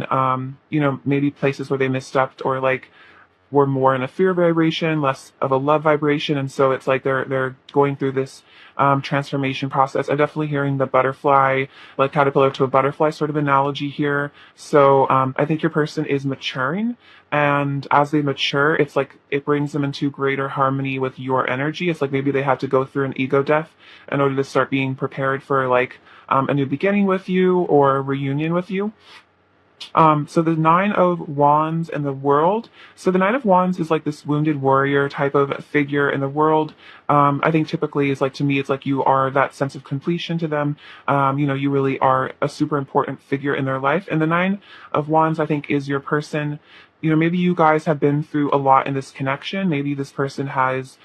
on, maybe places where they misstepped or like were more in a fear vibration, less of a love vibration, and so it's like they're going through this transformation process. I'm definitely hearing the butterfly, like caterpillar to a butterfly sort of analogy here. So I think your person is maturing, and as they mature, it's like it brings them into greater harmony with your energy. It's like maybe they had to go through an ego death in order to start being prepared for like a new beginning with you or a reunion with you. So the Nine of Wands and the World. So the Nine of Wands is like this wounded warrior type of figure in the world. I think typically is like, to me, it's like you are that sense of completion to them. You really are a super important figure in their life. And the Nine of Wands, I think, is your person. Maybe you guys have been through a lot in this connection. Maybe this person has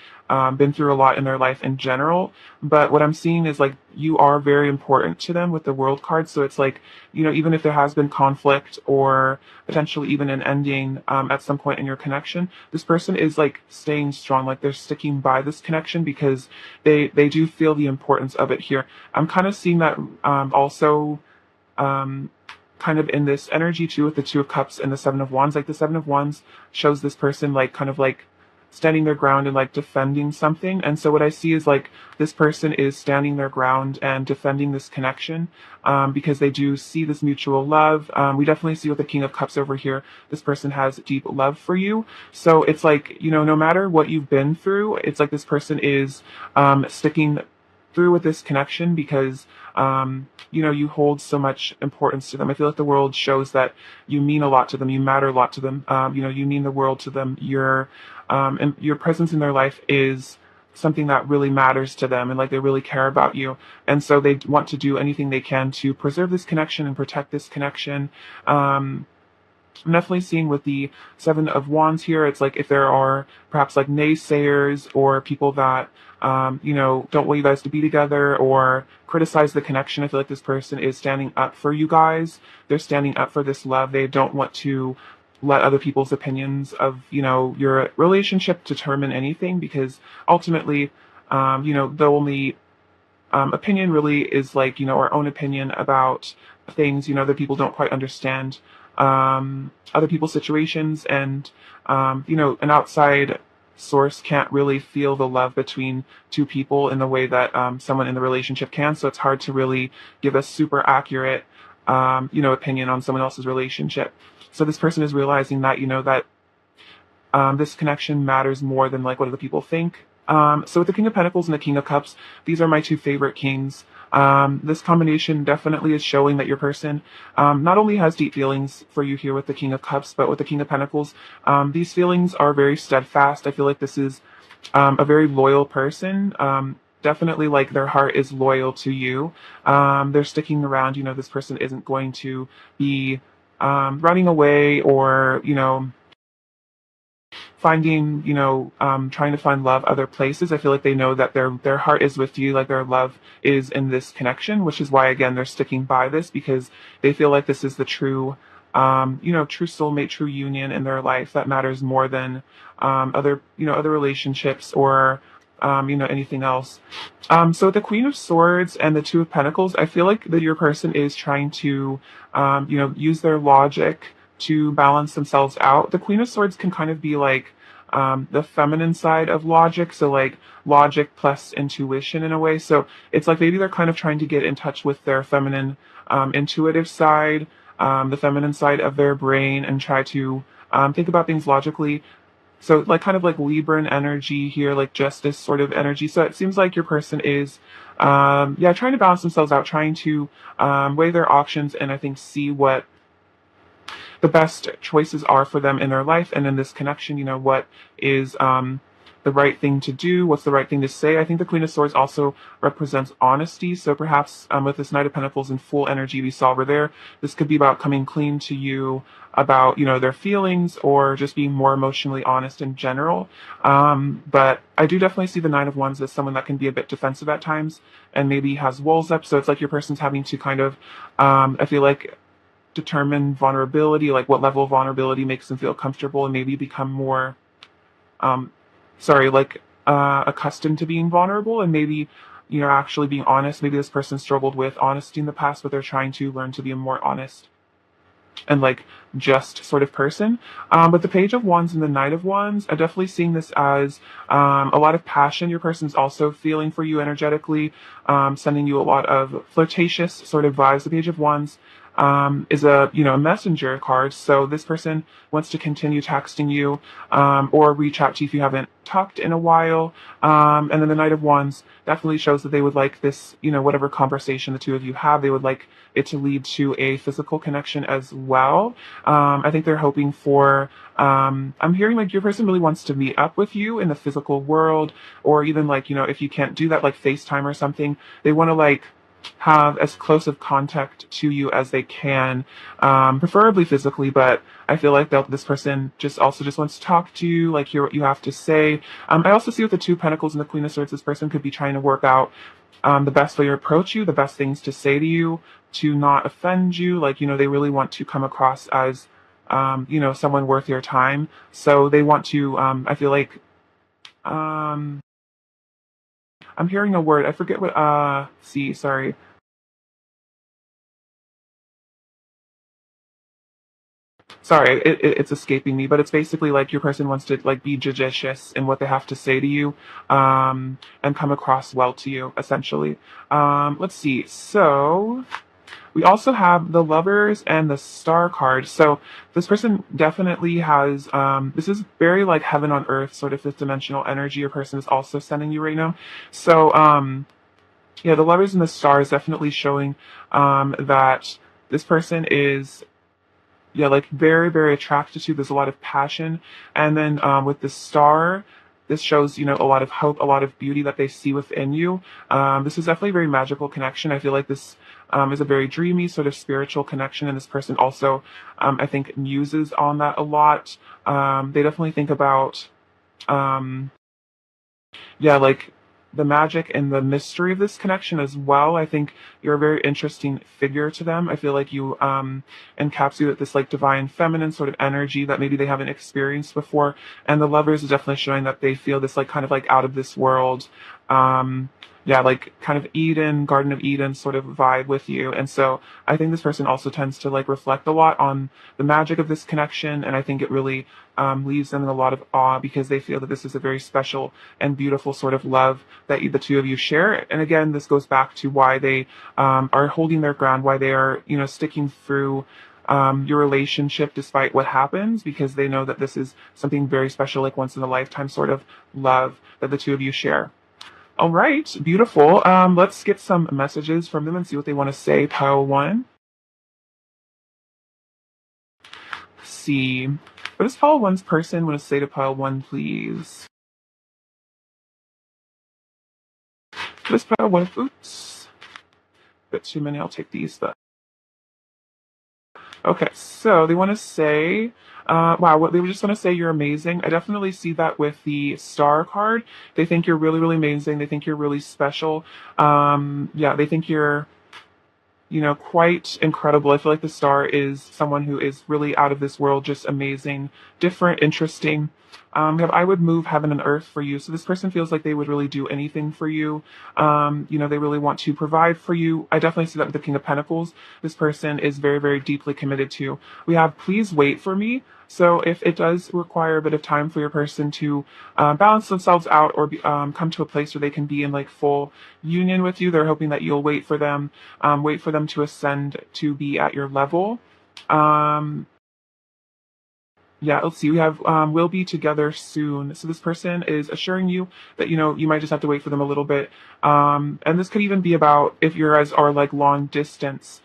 been through a lot in their life in general. But what I'm seeing is like you are very important to them with the World card. So it's like, even if there has been conflict or potentially even an ending at some point in your connection, this person is like staying strong, like they're sticking by this connection because they do feel the importance of it here. I'm kind of seeing that also um, kind of in this energy too with the Two of Cups and the Seven of Wands. Like the Seven of Wands shows this person like kind of like standing their ground and like defending something. And so what I see is like this person is standing their ground and defending this connection because they do see this mutual love. We definitely see with the King of Cups over here, this person has deep love for you. So it's like, no matter what you've been through, it's like this person is sticking through with this connection because you hold so much importance to them. I feel like the world shows that you mean a lot to them, you matter a lot to them. You mean the world to them. And your presence in their life is something that really matters to them, and like they really care about you, and so they want to do anything they can to preserve this connection and protect this connection. I'm definitely seeing with the Seven of Wands here, it's like if there are perhaps like naysayers or people that, don't want you guys to be together or criticize the connection, I feel like this person is standing up for you guys. They're standing up for this love. They don't want to let other people's opinions of, your relationship determine anything because ultimately, the only opinion really is like, our own opinion about things, that people don't quite understand other people's situations, and an outside source can't really feel the love between two people in the way that someone in the relationship can. So it's hard to really give a super accurate opinion on someone else's relationship. So this person is realizing that that this connection matters more than like what other people think. So with the King of Pentacles and the King of Cups, these are my two favorite kings. This combination definitely is showing that your person not only has deep feelings for you here with the King of Cups, but with the King of Pentacles, these feelings are very steadfast. I feel like this is a very loyal person. Definitely like their heart is loyal to you. They're sticking around. This person isn't going to be running away or, finding, trying to find love other places. I feel like they know that their heart is with you, like their love is in this connection, which is why again they're sticking by this because they feel like this is the true, true soulmate, true union in their life that matters more than other relationships or anything else. So the Queen of Swords and the Two of Pentacles, I feel like that your person is trying to, use their logic to balance themselves out. The Queen of Swords can kind of be like the feminine side of logic, so like logic plus intuition in a way. So it's like maybe they're kind of trying to get in touch with their feminine intuitive side, the feminine side of their brain, and try to think about things logically. So like kind of like Libran energy here, like justice sort of energy. So it seems like your person is, trying to balance themselves out, trying to weigh their options, and I think see what the best choices are for them in their life and in this connection. What is the right thing to do, what's the right thing to say. I think the Queen of Swords also represents honesty, so perhaps with this Knight of Pentacles in full energy we saw over there, this could be about coming clean to you about their feelings or just being more emotionally honest in general. But I do definitely see the Nine of Wands as someone that can be a bit defensive at times and maybe has walls up, so it's like your person's having to kind of I feel like determine vulnerability, like what level of vulnerability makes them feel comfortable and maybe become more, accustomed to being vulnerable and maybe, actually being honest. Maybe this person struggled with honesty in the past, but they're trying to learn to be more honest. and like just sort of person. But the Page of Wands and the Knight of Wands, I'm definitely seeing this as a lot of passion. Your person's also feeling for you energetically, sending you a lot of flirtatious sort of vibes. The Page of Wands is a a messenger card, so this person wants to continue texting you or reach out to you if you haven't talked in a while. And then the Knight of Wands definitely shows that they would like this, whatever conversation the two of you have, they would like it to lead to a physical connection as well. I think they're hoping for, I'm hearing like your person really wants to meet up with you in the physical world, or even like, if you can't do that, like FaceTime or something, they want to like have as close of contact to you as they can, preferably physically, but I feel like this person just wants to talk to you, like hear what you have to say. I also see with the Two of Pentacles and the Queen of Swords, this person could be trying to work out the best way to approach you, the best things to say to you, to not offend you. Like, they really want to come across as, someone worth your time. So they want to, I feel like, um, I'm hearing a word. I forget what, sorry. Sorry, it's escaping me, but it's basically like your person wants to like be judicious in what they have to say to you, and come across well to you, essentially. Let's see. So we also have the Lovers and the Star card. So this person definitely has, this is very like heaven on earth, sort of fifth dimensional energy your person is also sending you right now. So, yeah, the Lovers and the Star is definitely showing, that this person is, yeah, like very, very attracted to. There's a lot of passion. And then with the Star, this shows, a lot of hope, a lot of beauty that they see within you. This is definitely a very magical connection. I feel like this is a very dreamy, sort of spiritual connection. And this person also, I think, muses on that a lot. They definitely think about, um, yeah, like the magic and the mystery of this connection as well. I think you're a very interesting figure to them. I feel like you encapsulate this like divine feminine sort of energy that maybe they haven't experienced before. And the Lovers is definitely showing that they feel this like kind of like out of this world, yeah, like kind of Eden, Garden of Eden sort of vibe with you. And so I think this person also tends to like reflect a lot on the magic of this connection. And I think it really leaves them in a lot of awe because they feel that this is a very special and beautiful sort of love that the two of you share. And again, this goes back to why they are holding their ground, why they are, sticking through your relationship despite what happens, because they know that this is something very special, like once in a lifetime sort of love that the two of you share. All right, beautiful. Let's get some messages from them and see what they want to say. Pile one. Let's see. What does pile one's person want to say to pile one, please? What does pile one? Oops. Bit too many. I'll take these. But okay, so they want to say, wow, what they just want to say you're amazing. I definitely see that with the Star card. They think you're really, really amazing. They think you're really special. Yeah, they think you're quite incredible. I feel like the Star is someone who is really out of this world, just amazing, different, interesting. I would move heaven and earth for you. So this person feels like they would really do anything for you. They really want to provide for you. I definitely see that with the King of Pentacles. This person is very, very deeply committed to. We have please wait for me. So if it does require a bit of time for your person to balance themselves out or come to a place where they can be in like full union with you, they're hoping that you'll wait for them to ascend to be at your level. Yeah, let's see. We have will be together soon. So this person is assuring you that you might just have to wait for them a little bit. And this could even be about if you guys are like long distance.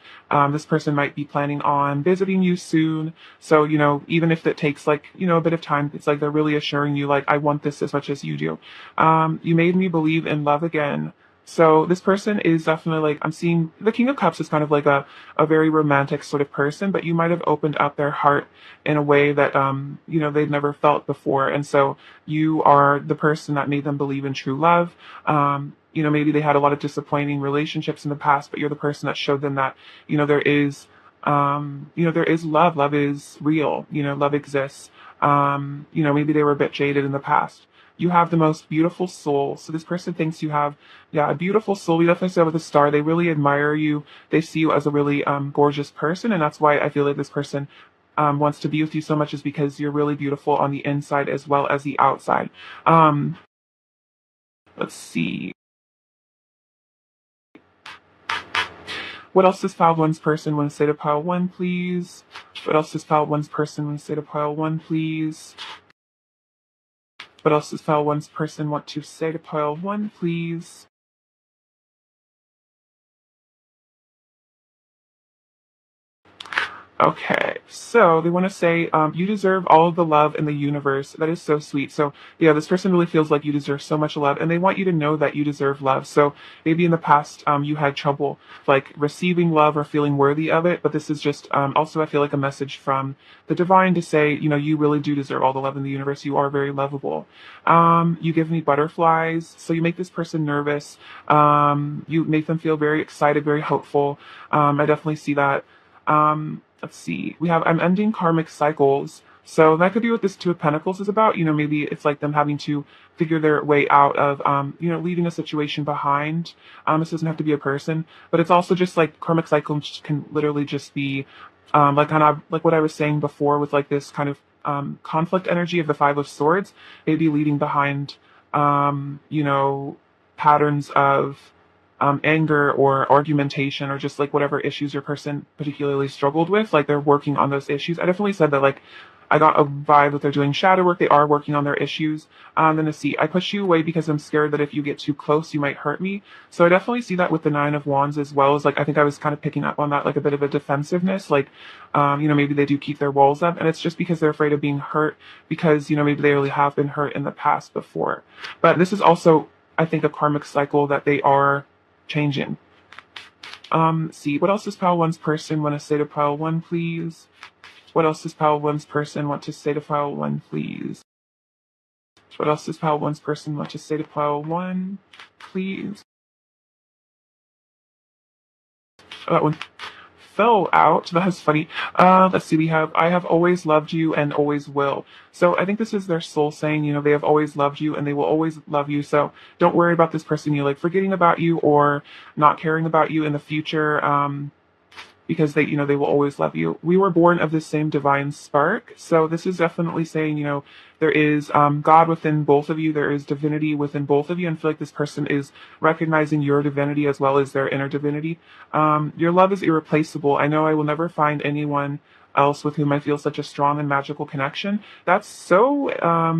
This person might be planning on visiting you soon. So even if it takes like a bit of time, it's like they're really assuring you like I want this as much as you do. You made me believe in love again. So this person is definitely like, I'm seeing the King of Cups is kind of like a very romantic sort of person, but you might have opened up their heart in a way that, they've never felt before. And so you are the person that made them believe in true love. Maybe they had a lot of disappointing relationships in the past, but you're the person that showed them that, there is, there is love. Love is real. Love exists. Maybe they were a bit jaded in the past. you have the most beautiful soul. So this person thinks you have, yeah, a beautiful soul. We definitely said with a star, they really admire you. They see you as a really gorgeous person, and that's why I feel like this person wants to be with you so much, is because you're really beautiful on the inside as well as the outside. Um, let's see. What else does pile one's person want to say to pile one, please? What else does pile one's person want to say to pile one, please? What else does pile one's person want to say to pile one, please? Okay, so they want to say, you deserve all of the love in the universe. That is so sweet. So, yeah, this person really feels like you deserve so much love, and they want you to know that you deserve love. So, maybe in the past, you had trouble, like, receiving love or feeling worthy of it, but this is just, also, I feel like a message from the divine to say, you really do deserve all the love in the universe. You are very lovable. You give me butterflies, so you make this person nervous. You make them feel very excited, very hopeful. I definitely see that. Let's see. I'm ending karmic cycles. So that could be what this Two of Pentacles is about. Maybe it's like them having to figure their way out of, leaving a situation behind. This doesn't have to be a person, but it's also just like karmic cycles can literally just be, like kind of like what I was saying before with like this kind of, conflict energy of the Five of Swords, maybe leaving behind, patterns of anger or argumentation or just like whatever issues your person particularly struggled with, like they're working on those issues. I definitely said that, like, I got a vibe that they're doing shadow work. They are working on their issues. Then to see, I push you away because I'm scared that if you get too close, you might hurt me. So I definitely see that with the Nine of Wands as well. As like, I think I was kind of picking up on that, like a bit of a defensiveness, like, maybe they do keep their walls up, and it's just because they're afraid of being hurt because, maybe they really have been hurt in the past before. But this is also, I think, a karmic cycle that they are changing. See, what else does pile one's person want to say to pile one, please? What else does pile one's person want to say to pile one, please? What else does pile one's person want to say to pile one, please? Oh, that one fell out. That's funny. Let's see. I have always loved you and always will. So I think this is their soul saying, they have always loved you and they will always love you. So don't worry about this person, like forgetting about you or not caring about you in the future. Because they will always love you. We were born of the same divine spark. So this is definitely saying, there is God within both of you. There is divinity within both of you. And I feel like this person is recognizing your divinity as well as their inner divinity. Your love is irreplaceable. I know I will never find anyone else with whom I feel such a strong and magical connection. That's so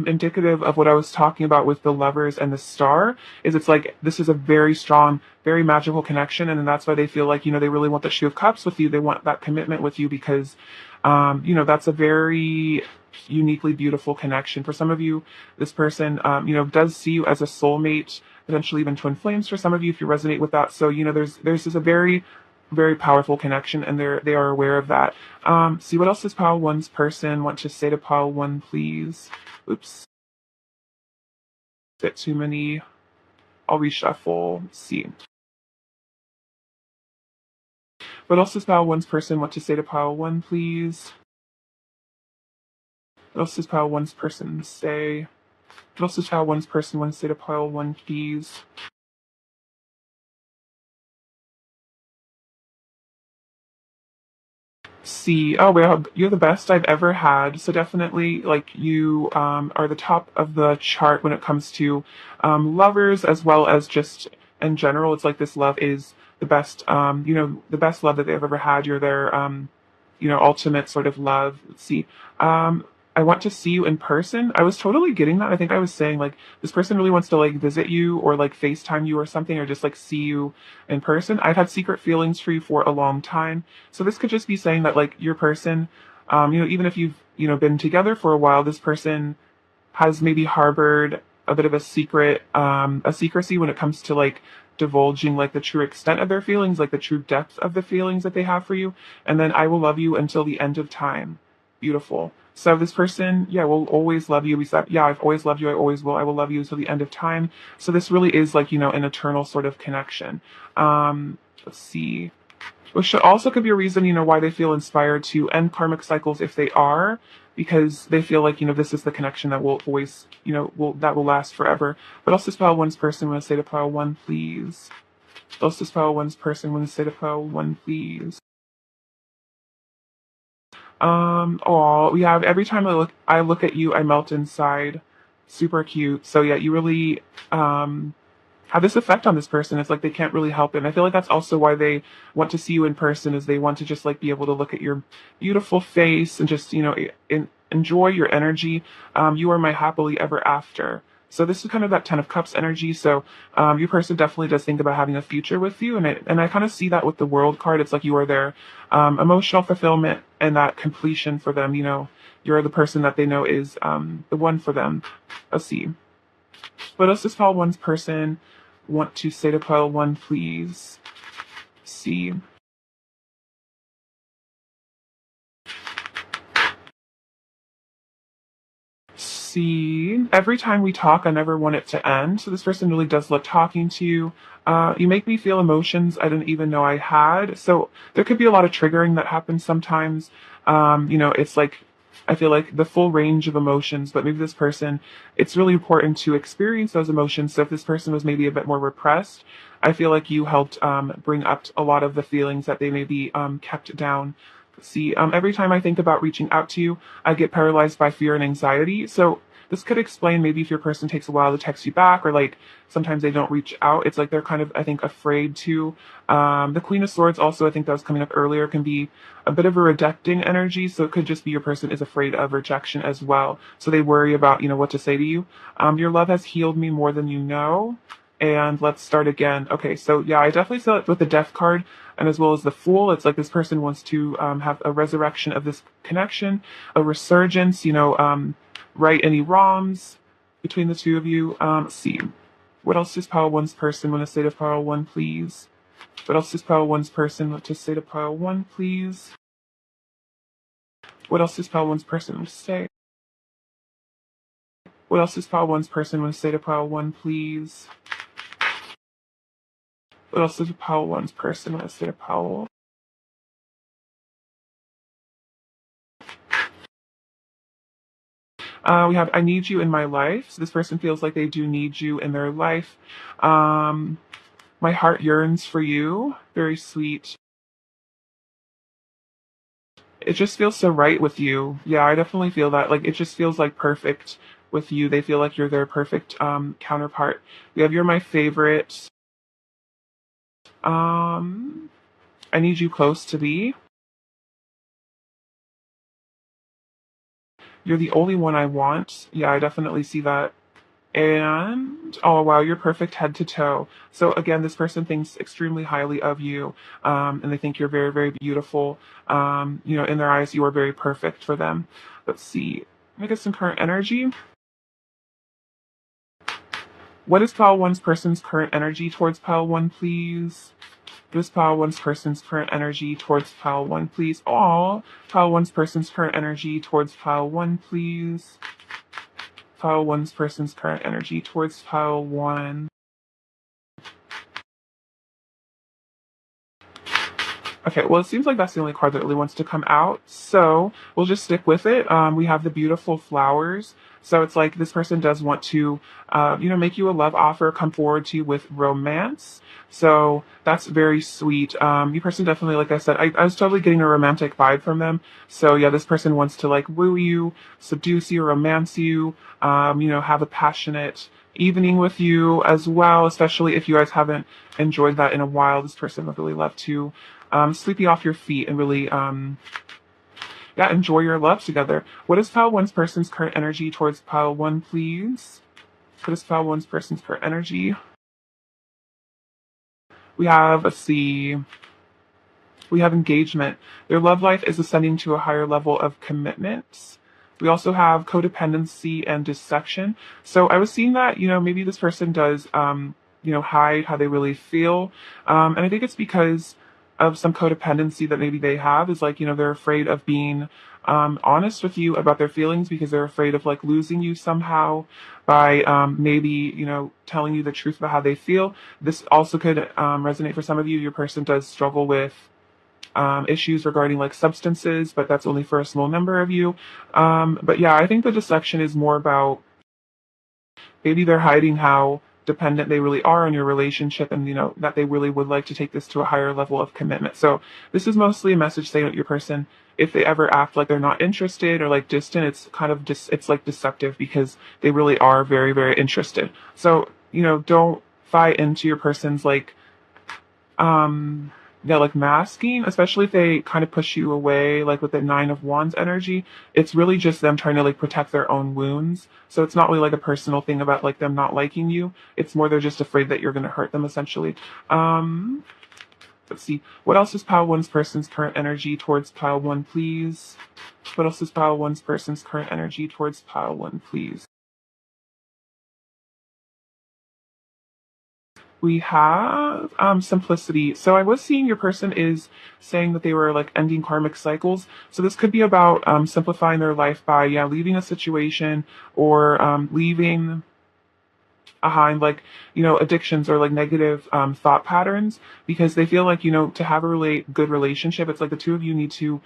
indicative of what I was talking about with the lovers and the star, is it's like this is a very strong, very magical connection, and then that's why they feel like, they really want the Shoe of Cups with you. They want that commitment with you because, that's a very uniquely beautiful connection. For some of you, this person, does see you as a soulmate, potentially even twin flames for some of you if you resonate with that. So, there's just a very, very powerful connection, and they are aware of that. See, what else does pile one's person want to say to pile one, please? Oops. Bit too many. I'll reshuffle. Let's see. What else does pile one's person want to say to pile one, please? What else does pile one's person say? What else does pile one's person want to say to pile one, please? See, oh wow, you're the best I've ever had. So definitely, like, you are the top of the chart when it comes to lovers, as well as just in general. It's like this love is the best, the best love that they've ever had. You're their ultimate sort of love. Let's see. I want to see you in person. I was totally getting that. I think I was saying, like, this person really wants to like visit you or like FaceTime you or something, or just like see you in person. I've had secret feelings for you for a long time. So this could just be saying that, like, your person, even if you've, been together for a while, this person has maybe harbored a bit of a secret, a secrecy when it comes to like divulging like the true extent of their feelings, like the true depth of the feelings that they have for you. And then I will love you until the end of time. Beautiful. So this person, yeah, will always love you. We said, yeah, I've always loved you. I always will. I will love you until the end of time. So this really is like, an eternal sort of connection. Let's see. Which also could be a reason, why they feel inspired to end karmic cycles if they are, because they feel like, this is the connection that will always, that will last forever. But also pile one's person when I say to pile one, please. Also pile one's person when I say to pile one, please. Oh, we have every time I look at you, I melt inside. Super cute. So yeah, you really, have this effect on this person. It's like they can't really help it. And I feel like that's also why they want to see you in person, is they want to just like be able to look at your beautiful face and just, enjoy your energy. You are my happily ever after. So this is kind of that Ten of Cups energy. So your person definitely does think about having a future with you, and I kind of see that with the World card. It's like you are their emotional fulfillment and that completion for them. You're the person that they know is the one for them. Let's see. What else does pile one's person want to say to pile one, please? See. See. Every time we talk, I never want it to end. So this person really does love talking to you. You make me feel emotions I didn't even know I had. So there could be a lot of triggering that happens sometimes. It's like I feel like the full range of emotions, but maybe this person, it's really important to experience those emotions. So if this person was maybe a bit more repressed, I feel like you helped bring up a lot of the feelings that they maybe kept down. See, every time I think about reaching out to you, I get paralyzed by fear and anxiety. So this could explain maybe if your person takes a while to text you back, or like sometimes they don't reach out. It's like they're kind of, I think, afraid to. The Queen of Swords also, I think that was coming up earlier, can be a bit of a rejecting energy. So it could just be your person is afraid of rejection as well. So they worry about, what to say to you. Your love has healed me more than you know. And let's start again. Okay, so yeah, I definitely saw it with the Death card and as well as the Fool. It's like this person wants to have a resurrection of this connection, a resurgence, right any wrongs between the two of you. Let's see. What else does pile one's person want to say to pile one, please? What else does pile one's person want to say to pile one, please? What else does pile one's person want to say? What else does pile one's person want to say to pile one, please? What else does pile one's person want to say to pile? We have I need you in my life. So this person feels like they do need you in their life. Um, my heart yearns for you. Very sweet. It just feels so right with you. Yeah, I definitely feel that. Like it just feels like perfect with you. They feel like you're their perfect counterpart. We have you're my favorite. Um, I need you close to me. You're the only one I want. Yeah, I definitely see that. And oh wow, you're perfect head to toe. So again, this person thinks extremely highly of you, and they think you're very, very beautiful. In their eyes, you are very perfect for them. Let's see. Let me get some current energy. What is pile one's person's current energy towards pile one, please? What is pile one's person's current energy towards pile one, please? Oh, pile one's person's current energy towards pile one, please. Pile one's person's current energy towards pile one. Okay, well, it seems like that's the only card that really wants to come out, so we'll just stick with it. We have the beautiful flowers, so it's like this person does want to, make you a love offer, come forward to you with romance. So that's very sweet. Your person definitely, like I said, I was totally getting a romantic vibe from them. So yeah, this person wants to like woo you, seduce you, romance you, have a passionate evening with you as well, especially if you guys haven't enjoyed that in a while. This person would really love to sweep you off your feet and really, enjoy your love together. What is pile one's person's current energy towards pile one, please? What is pile one's person's current energy? We have, let's see, we have engagement. Their love life is ascending to a higher level of commitment. We also have codependency and deception. So I was seeing that, maybe this person does, hide how they really feel. And I think it's because of some codependency that maybe they have is like, they're afraid of being honest with you about their feelings because they're afraid of like losing you somehow by maybe, telling you the truth about how they feel. This also could resonate for some of you. Your person does struggle with issues regarding like substances, but that's only for a small number of you. But yeah, I think the dissection is more about maybe they're hiding how dependent they really are on your relationship, and that they really would like to take this to a higher level of commitment. So this is mostly a message saying that your person, if they ever act like they're not interested or like distant, it's kind of it's like deceptive, because they really are very, very interested. So don't buy into your person's like yeah, like masking, especially if they kind of push you away, like with the Nine of Wands energy. It's really just them trying to like protect their own wounds. So it's not really like a personal thing about like them not liking you. It's more they're just afraid that you're going to hurt them, essentially. Um, let's see. What else is pile one's person's current energy towards pile one, please? What else is pile one's person's current energy towards pile one, please? We have simplicity. So I was seeing your person is saying that they were like ending karmic cycles. So this could be about simplifying their life by leaving a situation, or leaving behind like addictions or like negative thought patterns, because they feel like to have a really good relationship, it's like the two of you need to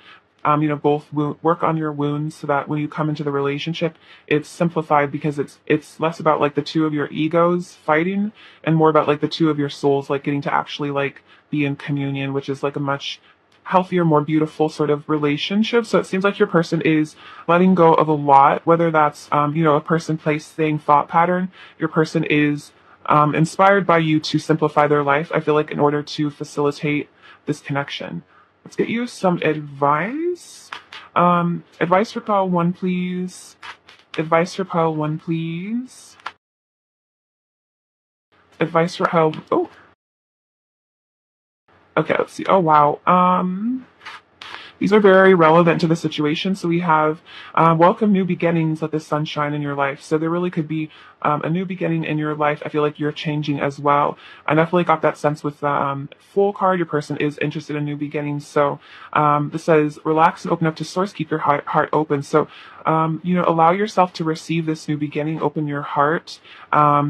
both work on your wounds, so that when you come into the relationship, it's simplified, because it's less about like the two of your egos fighting, and more about like the two of your souls like getting to actually like be in communion, which is like a much healthier, more beautiful sort of relationship. So it seems like your person is letting go of a lot, whether that's a person, place, thing, thought pattern. Your person is inspired by you to simplify their life, I feel like, in order to facilitate this connection. Let's get you some advice. Advice for pile one, please. Advice for pile one, please. Advice for pile. Oh, okay. Let's see. Oh, wow. These are very relevant to the situation. So we have welcome new beginnings, let the sunshine in your life. So there really could be a new beginning in your life. I feel like you're changing as well. I definitely got that sense with the full card. Your person is interested in new beginnings. So this says relax and open up to source. Keep your heart open. So allow yourself to receive this new beginning. Open your heart.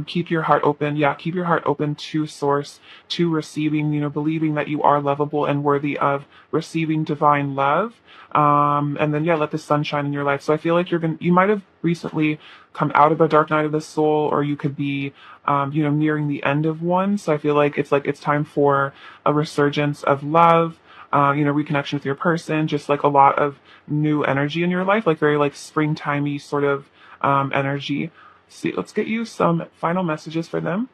Keep your heart open. Yeah, keep your heart open to source, to receiving. Believing that you are lovable and worthy of receiving divine love. And then let the sun shine in your life. So I feel like you might have recently come out of a dark night of the soul, or you could be nearing the end of one. So I feel like it's time for a resurgence of love, reconnection with your person, just like a lot of new energy in your life, like very like springtimey sort of energy. See, let's get you some final messages for them.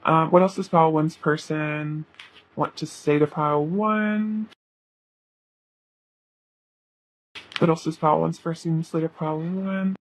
What else does pile one's person want to say to pile one? What else does pile one's person say to pile one?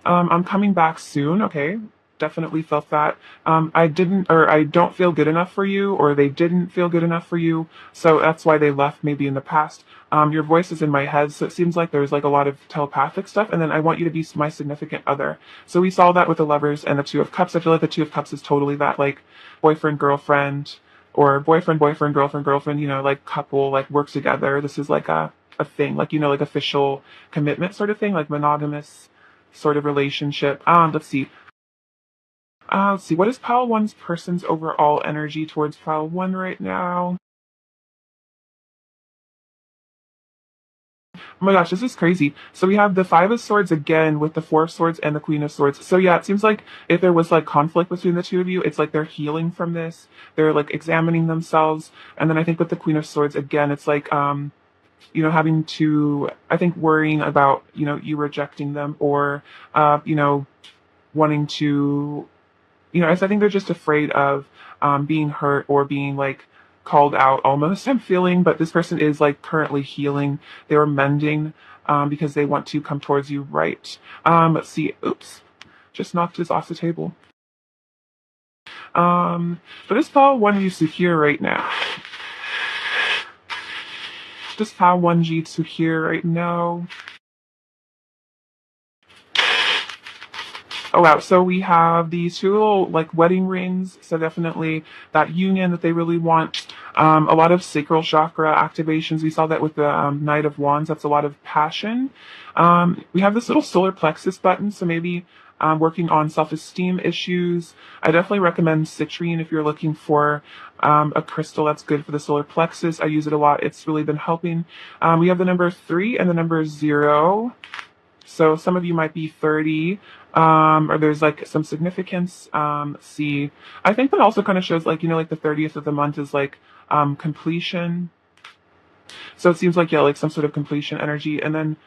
I'm coming back soon. Okay. Definitely felt that. I didn't, or I don't feel good enough for you, or they didn't feel good enough for you. So that's why they left maybe in the past. Your voice is in my head. So it seems like there's like a lot of telepathic stuff. And then I want you to be my significant other. So we saw that with the Lovers and the Two of Cups. I feel like the Two of Cups is totally that like boyfriend, girlfriend, or boyfriend, boyfriend, girlfriend, girlfriend, like couple, like work together. This is like a thing, like, like official commitment sort of thing, like monogamous sort of relationship. Let's see. What is pile one's person's overall energy towards pile one right now? Oh my gosh, this is crazy. So we have the Five of Swords again with the Four of Swords and the Queen of Swords. So yeah, it seems like if there was like conflict between the two of you, it's like they're healing from this. They're like examining themselves. And then I think with the Queen of Swords again, it's like having to, I think, worrying about, you rejecting them, or wanting to, I think they're just afraid of being hurt or being like called out almost, I'm feeling. But this person is like currently healing. They are mending because they want to come towards you, right? Let's see. Oops. Just knocked this off the table. But is Paul one you to hear right now? Does Paul one G to hear right now? Oh wow, so we have these two little like wedding rings, so definitely that union that they really want. A lot of sacral chakra activations. We saw that with the Knight of Wands. That's a lot of passion. We have this little solar plexus button, so maybe working on self-esteem issues. I definitely recommend citrine if you're looking for a crystal that's good for the solar plexus. I use it a lot. It's really been helping. We have the number 3 and the number 0. So some of you might be 30, or there's like some significance. See, I think that also kind of shows like, like the 30th of the month is like completion. So it seems like, yeah, like some sort of completion energy. And then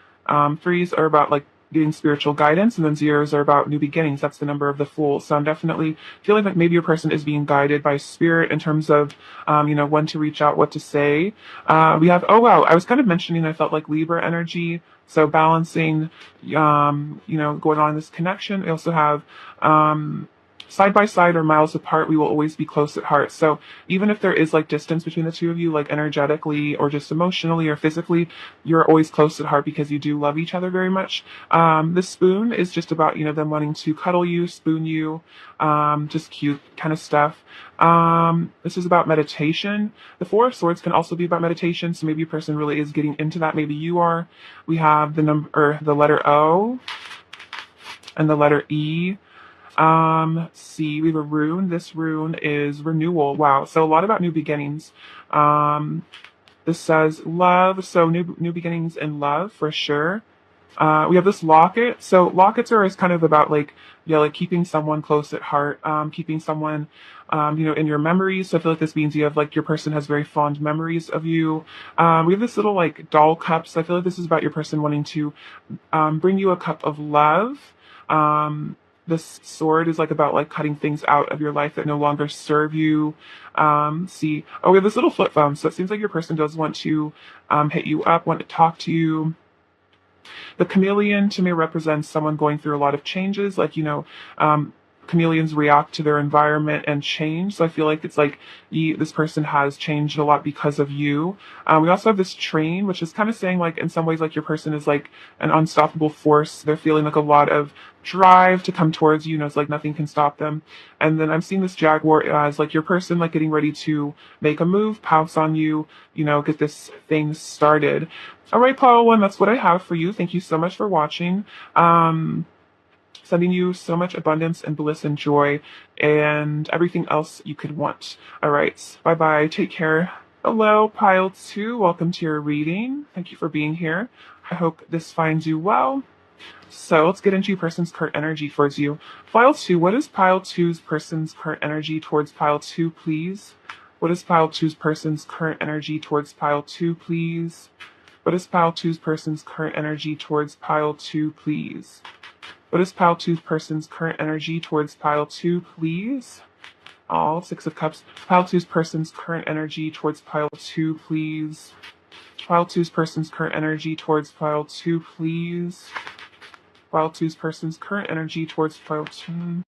threes are about like getting spiritual guidance, and then zeros are about new beginnings. That's the number of the Fool. So I'm definitely feeling like maybe your person is being guided by spirit in terms of, when to reach out, what to say. We have, oh wow, I was kind of mentioning I felt like Libra energy. So balancing, going on this connection. We also have, side by side or miles apart, we will always be close at heart. So even if there is like distance between the two of you, like energetically or just emotionally or physically, you're always close at heart because you do love each other very much. The spoon is just about, them wanting to cuddle you, spoon you, just cute kind of stuff. This is about meditation. The Four of Swords can also be about meditation. So maybe a person really is getting into that. Maybe you are. We have the letter O and the letter E. See, we have a rune. This rune is renewal. Wow. So a lot about new beginnings. This says love. So new beginnings in love for sure. We have this locket. So lockets are always kind of about like keeping someone close at heart, keeping someone, in your memories. So I feel like this means you have like your person has very fond memories of you. We have this little like doll cup. So I feel like this is about your person wanting to, bring you a cup of love. This sword is like about like cutting things out of your life that no longer serve you. See, we have this little flip phone. So it seems like your person does want to, hit you up, want to talk to you. The chameleon to me represents someone going through a lot of changes, like, chameleons react to their environment and change. So I feel like it's like this person has changed a lot because of you. We also have this train, which is kind of saying like in some ways like your person is like an unstoppable force. They're feeling like a lot of drive to come towards you. It's like nothing can stop them. And then I'm seeing this jaguar as like your person like getting ready to make a move, pounce on you, get this thing started. All right, Paul, one, that's what I have for you. Thank you so much for watching. Sending you so much abundance and bliss and joy and everything else you could want. All right. Bye-bye. Take care. Hello, Pile 2. Welcome to your reading. Thank you for being here. I hope this finds you well. So let's get into your person's current energy towards you. Pile 2, what is Pile 2's person's current energy towards Pile 2, please? What is Pile 2's person's current energy towards Pile 2, please? What is Pile 2's person's current energy towards Pile 2, please? What is Pile 2's person's current energy towards Pile 2, please? All 6 of Cups. Pile 2's person's current energy towards Pile 2, please. Pile 2's person's current energy towards Pile 2, please. Pile 2's person's current energy towards Pile 2.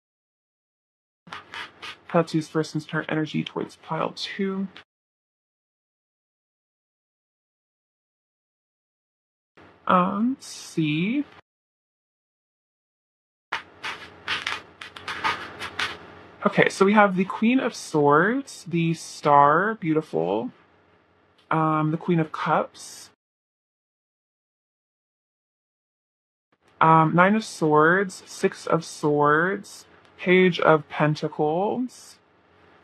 Pile 2's person's current energy towards Pile 2. See. Okay, so we have the Queen of Swords, the Star, beautiful. The Queen of Cups. 9 of Swords, 6 of Swords, Page of Pentacles,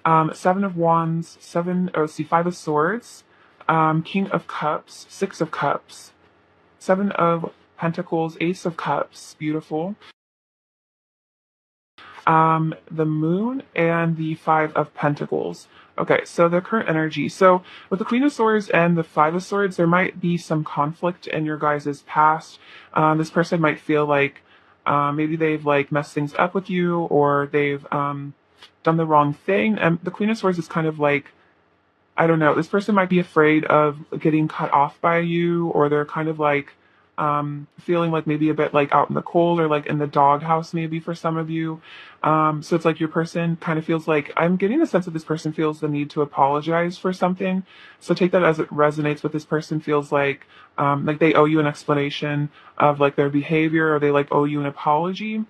7 of Wands, 5 of Swords, King of Cups, 6 of Cups, 7 of Pentacles, Ace of Cups, beautiful. The Moon and the 5 of Pentacles. Okay, so the current energy. So with the Queen of Swords and the 5 of Swords, there might be some conflict in your guys' past. This person might feel like maybe they've like messed things up with you, or they've done the wrong thing. And the Queen of Swords is kind of like, I don't know, this person might be afraid of getting cut off by you, or they're kind of like feeling like maybe a bit like out in the cold or like in the doghouse maybe for some of you. So it's like your person kind of feels like, I'm getting the sense that this person feels the need to apologize for something. So take that as it resonates with this person feels like they owe you an explanation of like their behavior, or they like owe you an apology.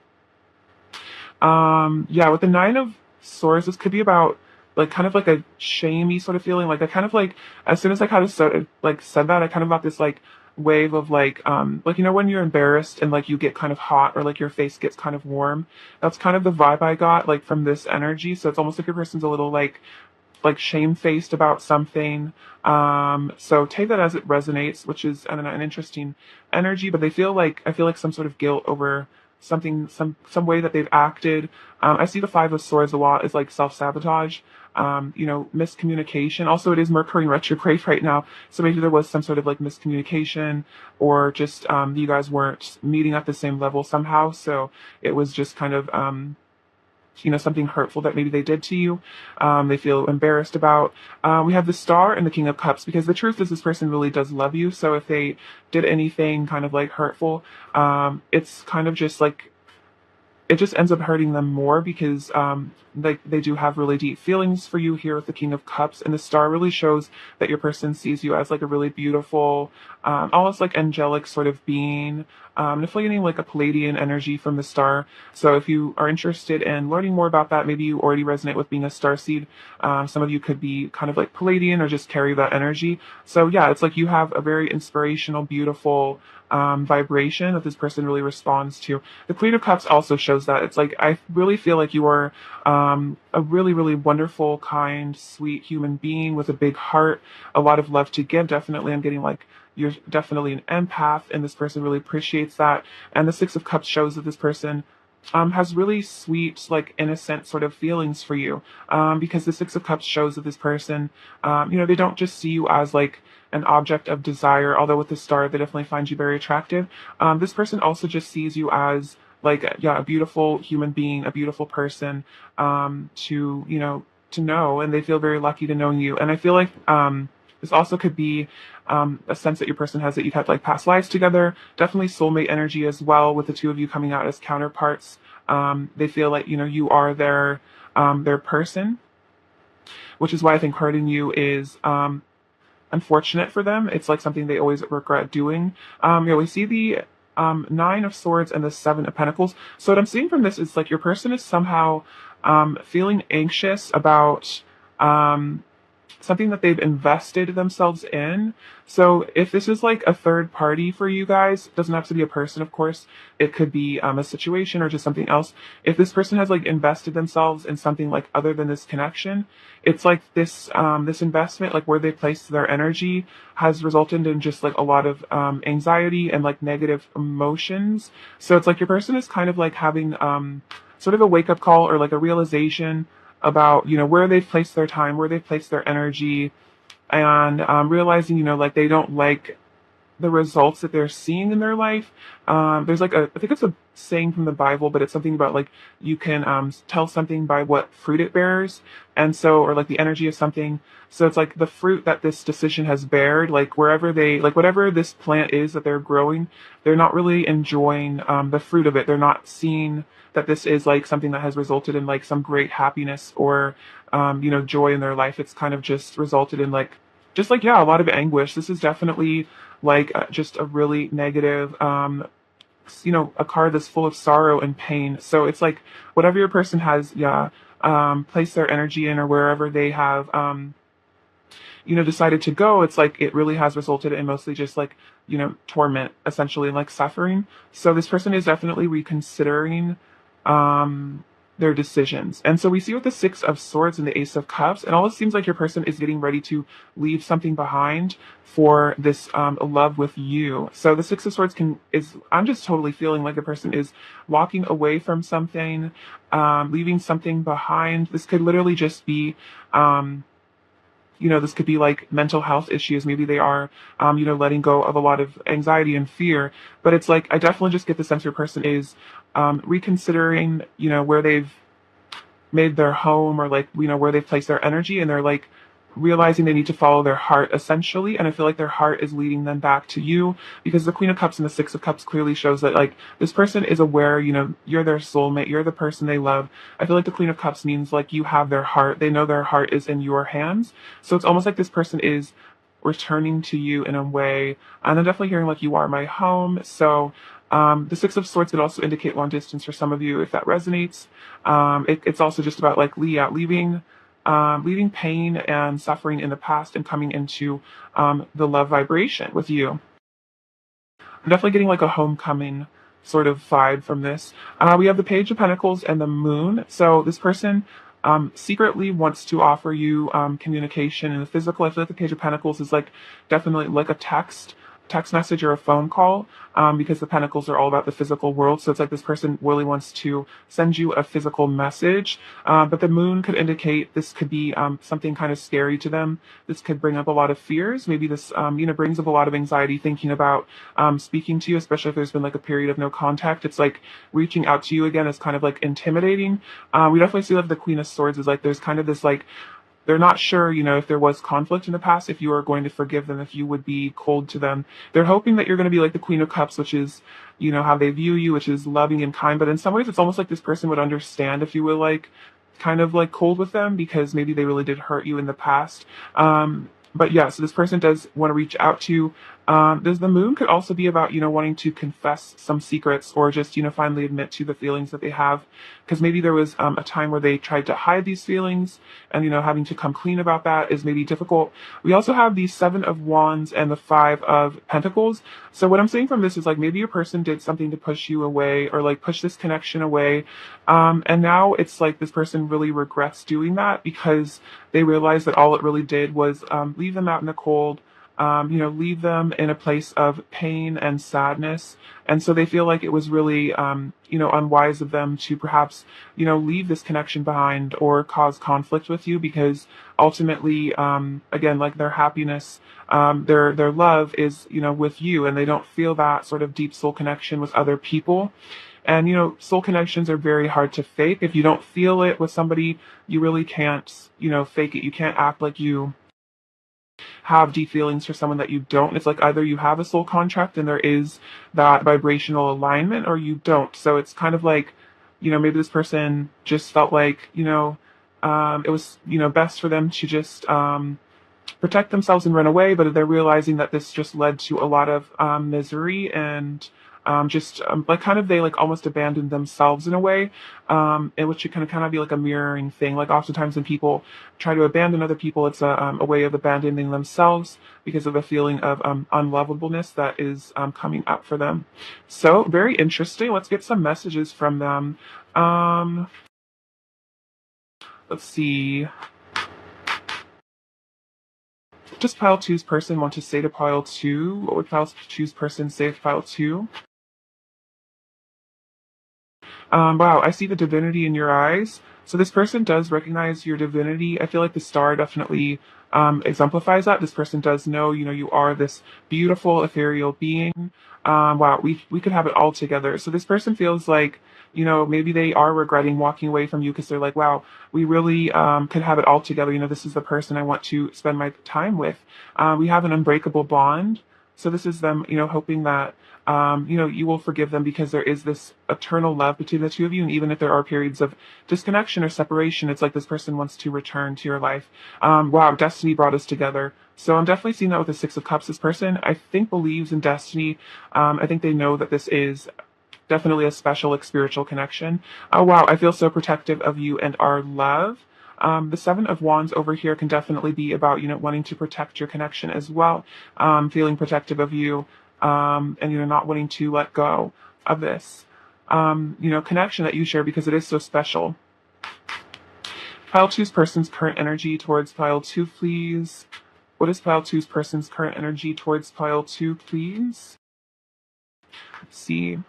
Yeah, with the 9 of Swords, this could be about like kind of like a shamey sort of feeling. Like I kind of like, as soon as I kind of said that, I kind of got this like wave of like, when you're embarrassed and like you get kind of hot or like your face gets kind of warm. That's kind of the vibe I got like from this energy. So it's almost like your person's a little like shamefaced about something. So take that as it resonates, which is, I don't know, an interesting energy, but they feel like, I feel like some sort of guilt over something, some way that they've acted. I see the Five of Swords a lot as like self-sabotage, miscommunication. Also, it is Mercury in retrograde right now. So maybe there was some sort of like miscommunication or just, you guys weren't meeting at the same level somehow. So it was just kind of, something hurtful that maybe they did to you, they feel embarrassed about. We have the Star and the King of Cups, because the truth is this person really does love you. So if they did anything kind of like hurtful, it's kind of just like, it just ends up hurting them more because like they do have really deep feelings for you here with the King of Cups, and the Star really shows that your person sees you as like a really beautiful, almost like angelic sort of being. Definitely getting like a Palladian energy from the Star. So if you are interested in learning more about that, maybe you already resonate with being a star seed. Some of you could be kind of like Palladian or just carry that energy. So yeah, it's like you have a very inspirational, beautiful vibration that this person really responds to. The Queen of Cups also shows that. It's like, I really feel like you are a really, really wonderful, kind, sweet human being with a big heart, a lot of love to give. Definitely, I'm getting like, you're definitely an empath, and this person really appreciates that. And the Six of Cups shows that this person has really sweet, like innocent sort of feelings for you. Because the Six of Cups shows that this person, they don't just see you as like an object of desire, although with the Star, they definitely find you very attractive. This person also just sees you as like, yeah, a beautiful human being, a beautiful person, to know, and they feel very lucky to know you. And I feel like, this also could be a sense that your person has that you've had like past lives together. Definitely soulmate energy as well, with the two of you coming out as counterparts. They feel like you are their person, which is why I think hurting you is unfortunate for them. It's like something they always regret doing. We see the Nine of Swords and the Seven of Pentacles. So what I'm seeing from this is like your person is somehow feeling anxious about something that they've invested themselves in. So if this is like a third party for you guys, it doesn't have to be a person, of course. It could be a situation or just something else. If this person has like invested themselves in something like other than this connection, it's like this investment, like where they place their energy, has resulted in just like a lot of anxiety and like negative emotions. So it's like your person is kind of like having sort of a wake up call or like a realization about where they've placed their time, where they've placed their energy, and realizing like they don't like the results that they're seeing in their life. There's like I think it's a saying from the Bible, but it's something about like you can tell something by what fruit it bears, and so, or like the energy of something. So it's like the fruit that this decision has bared, like wherever they, like whatever this plant is that they're growing, they're not really enjoying the fruit of it. They're not seeing that this is like something that has resulted in like some great happiness or joy in their life. It's kind of just resulted in like, just like, yeah, a lot of anguish. This is definitely like just a really negative, a card that's full of sorrow and pain. So it's like whatever your person has, yeah, placed their energy in, or wherever they have, decided to go, it's like it really has resulted in mostly just like, torment, essentially, like suffering. So this person is definitely reconsidering their decisions. And so we see with the Six of Swords and the Ace of Cups, and all it seems like your person is getting ready to leave something behind for this love with you. So the Six of Swords I'm just totally feeling like the person is walking away from something, leaving something behind. This could literally just be this could be like mental health issues. Maybe they are, letting go of a lot of anxiety and fear. But it's like, I definitely just get the sense your person is reconsidering, where they've made their home, or like, where they've placed their energy, and they're like realizing they need to follow their heart, essentially. And I feel like their heart is leading them back to you, because the Queen of Cups and the Six of Cups clearly shows that like this person is aware, you're their soulmate, you're the person they love. I feel like the Queen of Cups means like you have their heart. They know their heart is in your hands. So it's almost like this person is returning to you in a way. And I'm definitely hearing like you are my home. So the Six of Swords could also indicate long distance for some of you, if that resonates. It's also just about like leaving pain and suffering in the past and coming into the love vibration with you. I'm definitely getting like a homecoming sort of vibe from this. We have the Page of Pentacles and the Moon. So this person secretly wants to offer you communication in the physical. I feel like the Page of Pentacles is like definitely like a text message or a phone call, because the pentacles are all about the physical world. So it's like this person really wants to send you a physical message. But the moon could indicate this could be something kind of scary to them. This could bring up a lot of fears. Maybe this, brings up a lot of anxiety thinking about speaking to you, especially if there's been like a period of no contact. It's like reaching out to you again is kind of like intimidating. We definitely see like the Queen of Swords is like there's kind of this like they're not sure, if there was conflict in the past, if you are going to forgive them, if you would be cold to them. They're hoping that you're going to be like the Queen of Cups, which is, how they view you, which is loving and kind. But in some ways, it's almost like this person would understand if you were like kind of like cold with them because maybe they really did hurt you in the past. But yeah, so this person does want to reach out to you. Does the moon could also be about, wanting to confess some secrets or just, finally admit to the feelings that they have. Because maybe there was a time where they tried to hide these feelings and, having to come clean about that is maybe difficult. We also have the Seven of Wands and the Five of Pentacles. So what I'm saying from this is like maybe your person did something to push you away or like push this connection away. And now it's like this person really regrets doing that because they realize that all it really did was leave them out in the cold, leave them in a place of pain and sadness. And so they feel like it was really, unwise of them to perhaps, leave this connection behind or cause conflict with you because ultimately, again, like their happiness, their love is, with you and they don't feel that sort of deep soul connection with other people. And, soul connections are very hard to fake. If you don't feel it with somebody, you really can't, fake it. You can't act like you have deep feelings for someone that you don't. It's like either you have a soul contract and there is that vibrational alignment or you don't. So it's kind of like, maybe this person just felt like, it was, best for them to just protect themselves and run away, but they're realizing that this just led to a lot of misery and like kind of they like almost abandoned themselves in a way, in which it can kind of be like a mirroring thing. Like oftentimes when people try to abandon other people, it's a way of abandoning themselves because of a feeling of unlovableness that is coming up for them. So very interesting. Let's get some messages from them. Let's see. What does pile two's person want to say to pile two? What would pile two's person say to pile two? Wow, I see the divinity in your eyes. So this person does recognize your divinity. I feel like the star definitely exemplifies that. This person does know, you are this beautiful, ethereal being. Wow, we could have it all together. So this person feels like, maybe they are regretting walking away from you because they're like, wow, we really could have it all together. This is the person I want to spend my time with. We have an unbreakable bond. So this is them, hoping that you will forgive them because there is this eternal love between the two of you. And even if there are periods of disconnection or separation, it's like this person wants to return to your life. Wow, destiny brought us together. So I'm definitely seeing that with the Six of Cups. This person, I think, believes in destiny. I think they know that this is definitely a special, like, spiritual connection. Oh, wow, I feel so protective of you and our love. The Seven of Wands over here can definitely be about, wanting to protect your connection as well, feeling protective of you, and, not wanting to let go of this, connection that you share because it is so special. Pile two's person's current energy towards pile two, please. What is pile two's person's current energy towards pile two, please? Let's see.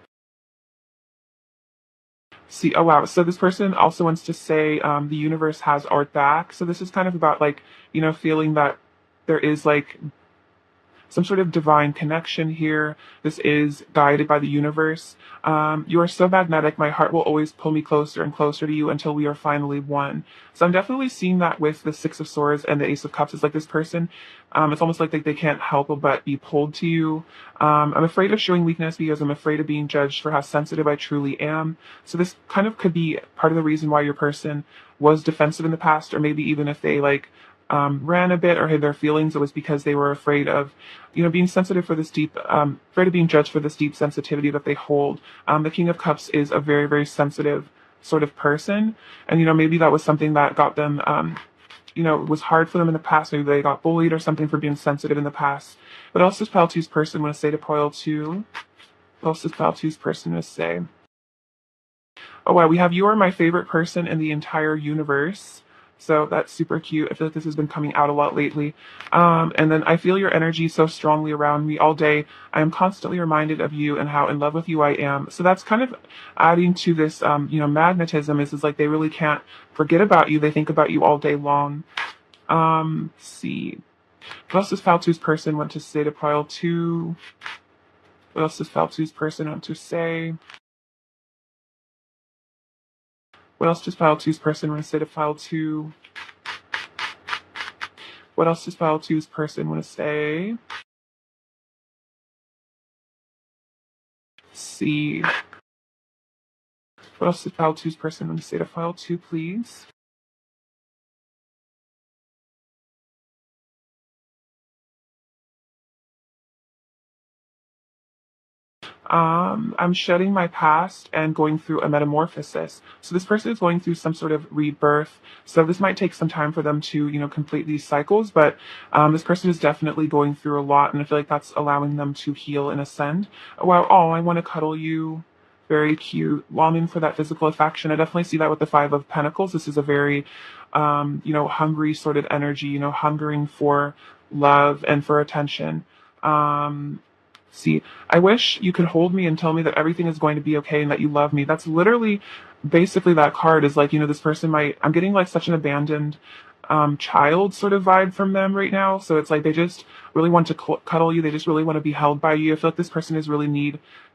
Oh wow. So this person also wants to say the universe has our back. So this is kind of about like, feeling that there is like some sort of divine connection here. This is guided by the universe. You are so magnetic. My heart will always pull me closer and closer to you until we are finally one. So I'm definitely seeing that with the Six of Swords and the Ace of Cups. It's like this person, it's almost like they can't help but be pulled to you. I'm afraid of showing weakness because I'm afraid of being judged for how sensitive I truly am. So this kind of could be part of the reason why your person was defensive in the past, or maybe even if they like ran a bit or hid their feelings, it was because they were afraid of, being sensitive for this deep, afraid of being judged for this deep sensitivity that they hold. The King of Cups is a very, very sensitive sort of person. And, maybe that was something that got them, was hard for them in the past. Maybe they got bullied or something for being sensitive in the past. What else does pile two's person want to say to pile two? What else does pile two's person want to say? Oh wow, we have you are my favorite person in the entire universe. So that's super cute. I feel like this has been coming out a lot lately. And then I feel your energy so strongly around me all day. I am constantly reminded of you and how in love with you I am. So that's kind of adding to this, magnetism is like they really can't forget about you. They think about you all day long. Let's see. What else does Pile Two's person want to say to Pile Two? What else does Pile Two's person want to say? What else does Pile Two's person want to say to Pile Two? What else does Pile Two's person want to say? Let's see. What else does Pile Two's person want to say to Pile Two, please? I'm shedding my past and going through a metamorphosis. So this person is going through some sort of rebirth. So this might take some time for them to, complete these cycles, but this person is definitely going through a lot, and I feel like that's allowing them to heal and ascend. Wow, oh, I want to cuddle you. Very cute. Longing for that physical affection. I definitely see that with the Five of Pentacles. This is a very, hungry sort of energy, hungering for love and for attention. See, I wish you could hold me and tell me that everything is going to be okay and that you love me. That's literally basically that card is like, this person might, I'm getting like such an abandoned child sort of vibe from them right now. So it's like they just really want to cuddle you. They just really want to be held by you. I feel like this person is really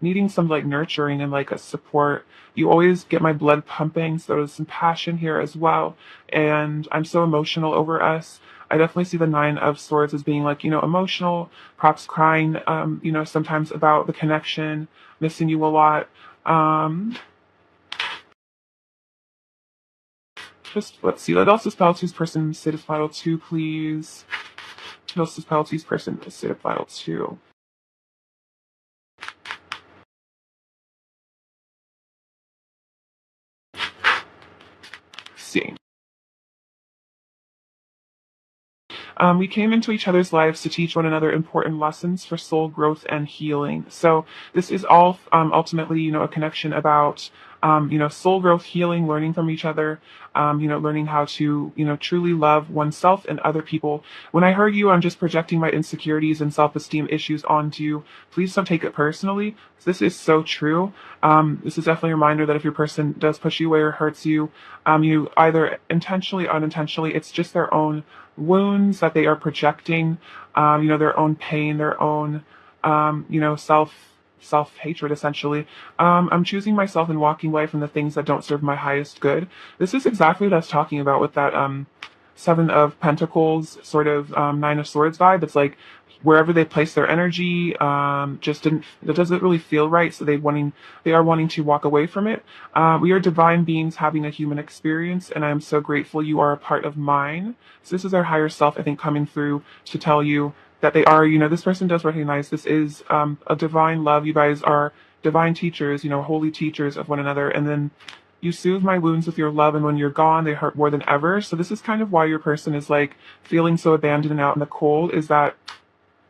needing some like nurturing and like a support. You always get my blood pumping. So there's some passion here as well. And I'm so emotional over us. I definitely see the Nine of Swords as being like, emotional, perhaps crying, sometimes about the connection, missing you a lot. Um, just let's see. Let us dispel two's person sit of file two, please. Let us dispel two's person sit of file two. See. We came into each other's lives to teach one another important lessons for soul growth and healing. So this is all ultimately, a connection about, soul growth, healing, learning from each other, learning how to, truly love oneself and other people. When I heard you, I'm just projecting my insecurities and self-esteem issues onto you. Please don't take it personally. This is so true. This is definitely a reminder that if your person does push you away or hurts you, you either intentionally, unintentionally, it's just their own wounds that they are projecting, their own pain, their own, self hatred essentially. I'm choosing myself and walking away from the things that don't serve my highest good. This is exactly what I was talking about with that Seven of Pentacles sort of Nine of Swords vibe. It's like wherever they place their energy, just didn't that doesn't really feel right. So they are wanting to walk away from it. We are divine beings having a human experience, and I am so grateful you are a part of mine. So this is our higher self, I think, coming through to tell you that they are, this person does recognize this is a divine love. You guys are divine teachers, holy teachers of one another. And then you soothe my wounds with your love, and when you're gone, they hurt more than ever. So this is kind of why your person is like feeling so abandoned and out in the cold, is that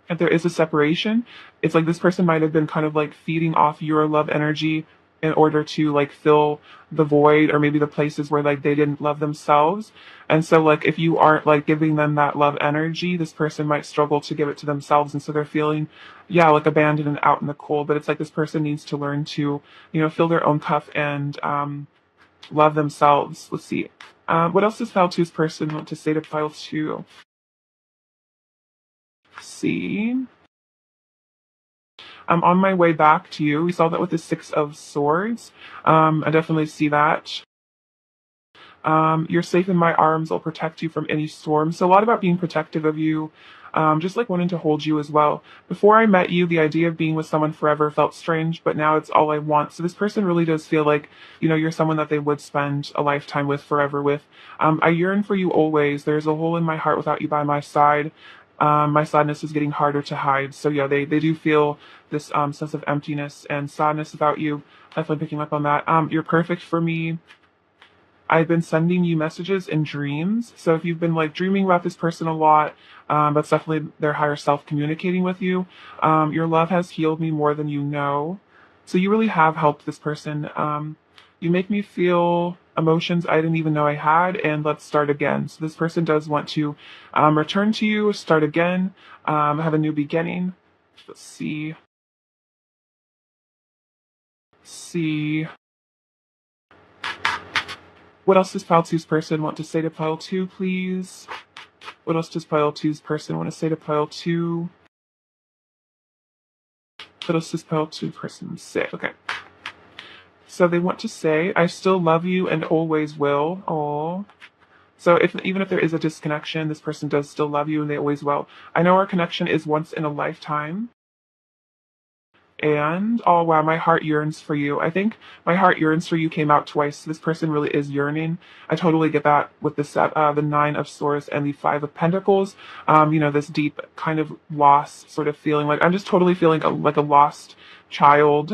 if there is a separation, it's like this person might have been kind of like feeding off your love energy in order to like fill the void, or maybe the places where like they didn't love themselves. And so like if you aren't like giving them that love energy, this person might struggle to give it to themselves. And so they're feeling, yeah, like abandoned and out in the cold. But it's like this person needs to learn to, fill their own cup and love themselves. Let's see. What else does File Two's person want to say to File Two? See. I'm on my way back to you. We saw that with the Six of Swords. I definitely see that. You're safe in my arms. I'll protect you from any storm. So a lot about being protective of you, just like wanting to hold you as well. Before I met you, the idea of being with someone forever felt strange, but now it's all I want. So this person really does feel like, you're someone that they would spend a lifetime with, forever with. I yearn for you always. There's a hole in my heart without you by my side. My sadness is getting harder to hide. So yeah, they do feel this sense of emptiness and sadness about you. Definitely picking up on that. You're perfect for me. I've been sending you messages in dreams. So if you've been like dreaming about this person a lot, that's definitely their higher self communicating with you. Your love has healed me more than you know. So you really have helped this person. You make me feel emotions I didn't even know I had, and let's start again. So this person does want to return to you, start again, have a new beginning. Let's see. See. What else does pile two's person want to say to pile two, please? What else does pile two's person want to say to pile two? What else does pile two person say? Okay. So they want to say, I still love you and always will. Oh. So even if there is a disconnection, this person does still love you and they always will. I know our connection is once in a lifetime. And oh wow, my heart yearns for you. I think my heart yearns for you came out twice. This person really is yearning. I totally get that with the Nine of Swords and the Five of Pentacles. This deep kind of loss sort of feeling. Like I'm just totally feeling like a lost child.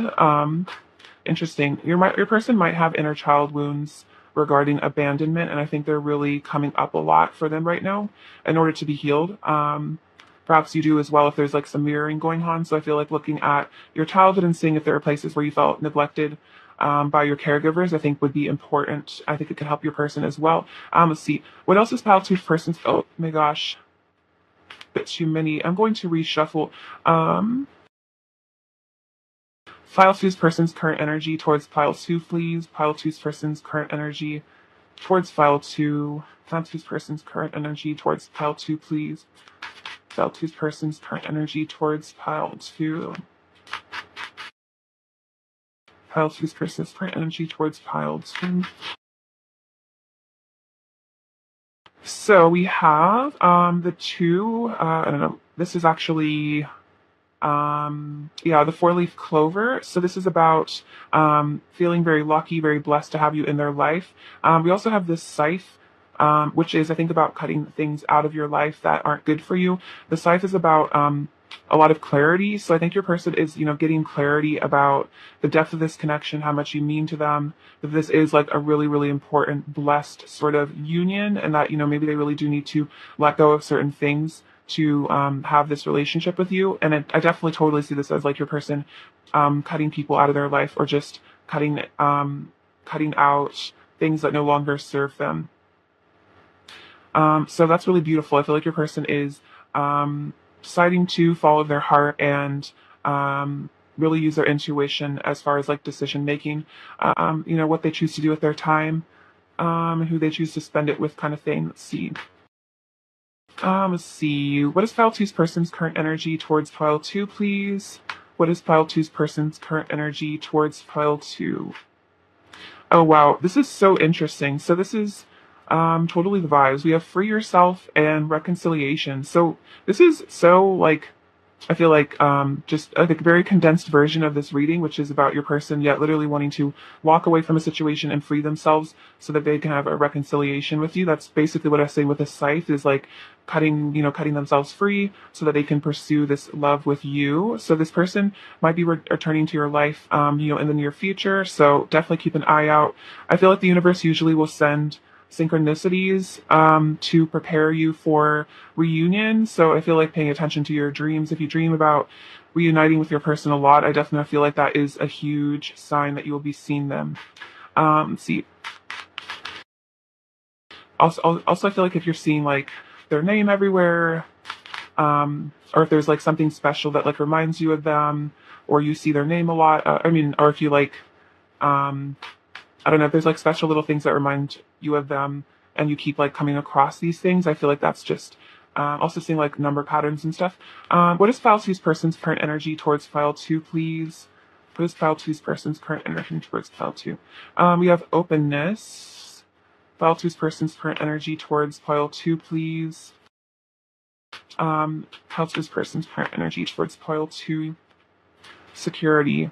Interesting. Your person might have inner child wounds regarding abandonment, and I think they're really coming up a lot for them right now in order to be healed. Perhaps you do as well if there's like some mirroring going on. So I feel like looking at your childhood and seeing if there are places where you felt neglected by your caregivers, I think would be important. I think it could help your person as well. Let's see. What else is pile two person's? Oh my gosh. Bit too many. I'm going to reshuffle. Pile two's person's current energy towards pile two, please. Pile two's person's current energy towards pile two. Pile two's person's current energy towards pile two, please. Pile two's person's current energy towards pile two. Pile two's person's current energy towards pile two. So we have the two. I don't know. This is actually the four-leaf clover. So this is about feeling very lucky, very blessed to have you in their life. We also have this scythe, which is I think about cutting things out of your life that aren't good for you. The scythe is about a lot of clarity. So I think your person is getting clarity about the depth of this connection, how much you mean to them, that this is like a really, really important blessed sort of union, and that maybe they really do need to let go of certain things to have this relationship with you. And I definitely totally see this as like your person cutting people out of their life, or just cutting out things that no longer serve them. So that's really beautiful. I feel like your person is deciding to follow their heart and really use their intuition as far as like decision making, what they choose to do with their time, who they choose to spend it with, kind of thing. Let's see. Let's see. What is pile two's person's current energy towards pile two, please? What is pile two's person's current energy towards pile two? Oh wow, this is so interesting. So this is totally the vibes. We have free yourself and reconciliation. So this is so like, I feel like just a very condensed version of this reading, which is about your person yet literally wanting to walk away from a situation and free themselves so that they can have a reconciliation with you. That's basically what I say with a scythe, is like cutting themselves free so that they can pursue this love with you. So this person might be returning to your life, in the near future. So definitely keep an eye out. I feel like the universe usually will send synchronicities to prepare you for reunion. So I feel like paying attention to your dreams. If you dream about reuniting with your person a lot, I definitely feel like that is a huge sign that you will be seeing them. Let's see. Also, I feel like if you're seeing like their name everywhere, or if there's like something special that like reminds you of them, or you see their name a lot. Or if you like, I don't know, if there's like special little things that remind you of them and you keep like coming across these things, I feel like that's just also seeing like number patterns and stuff. What is pile two's person's current energy towards pile two, please? What is pile two's person's current energy towards pile two? We have openness. Pile two's person's current energy towards pile two, please. Pile two's person's current energy towards pile two. Security.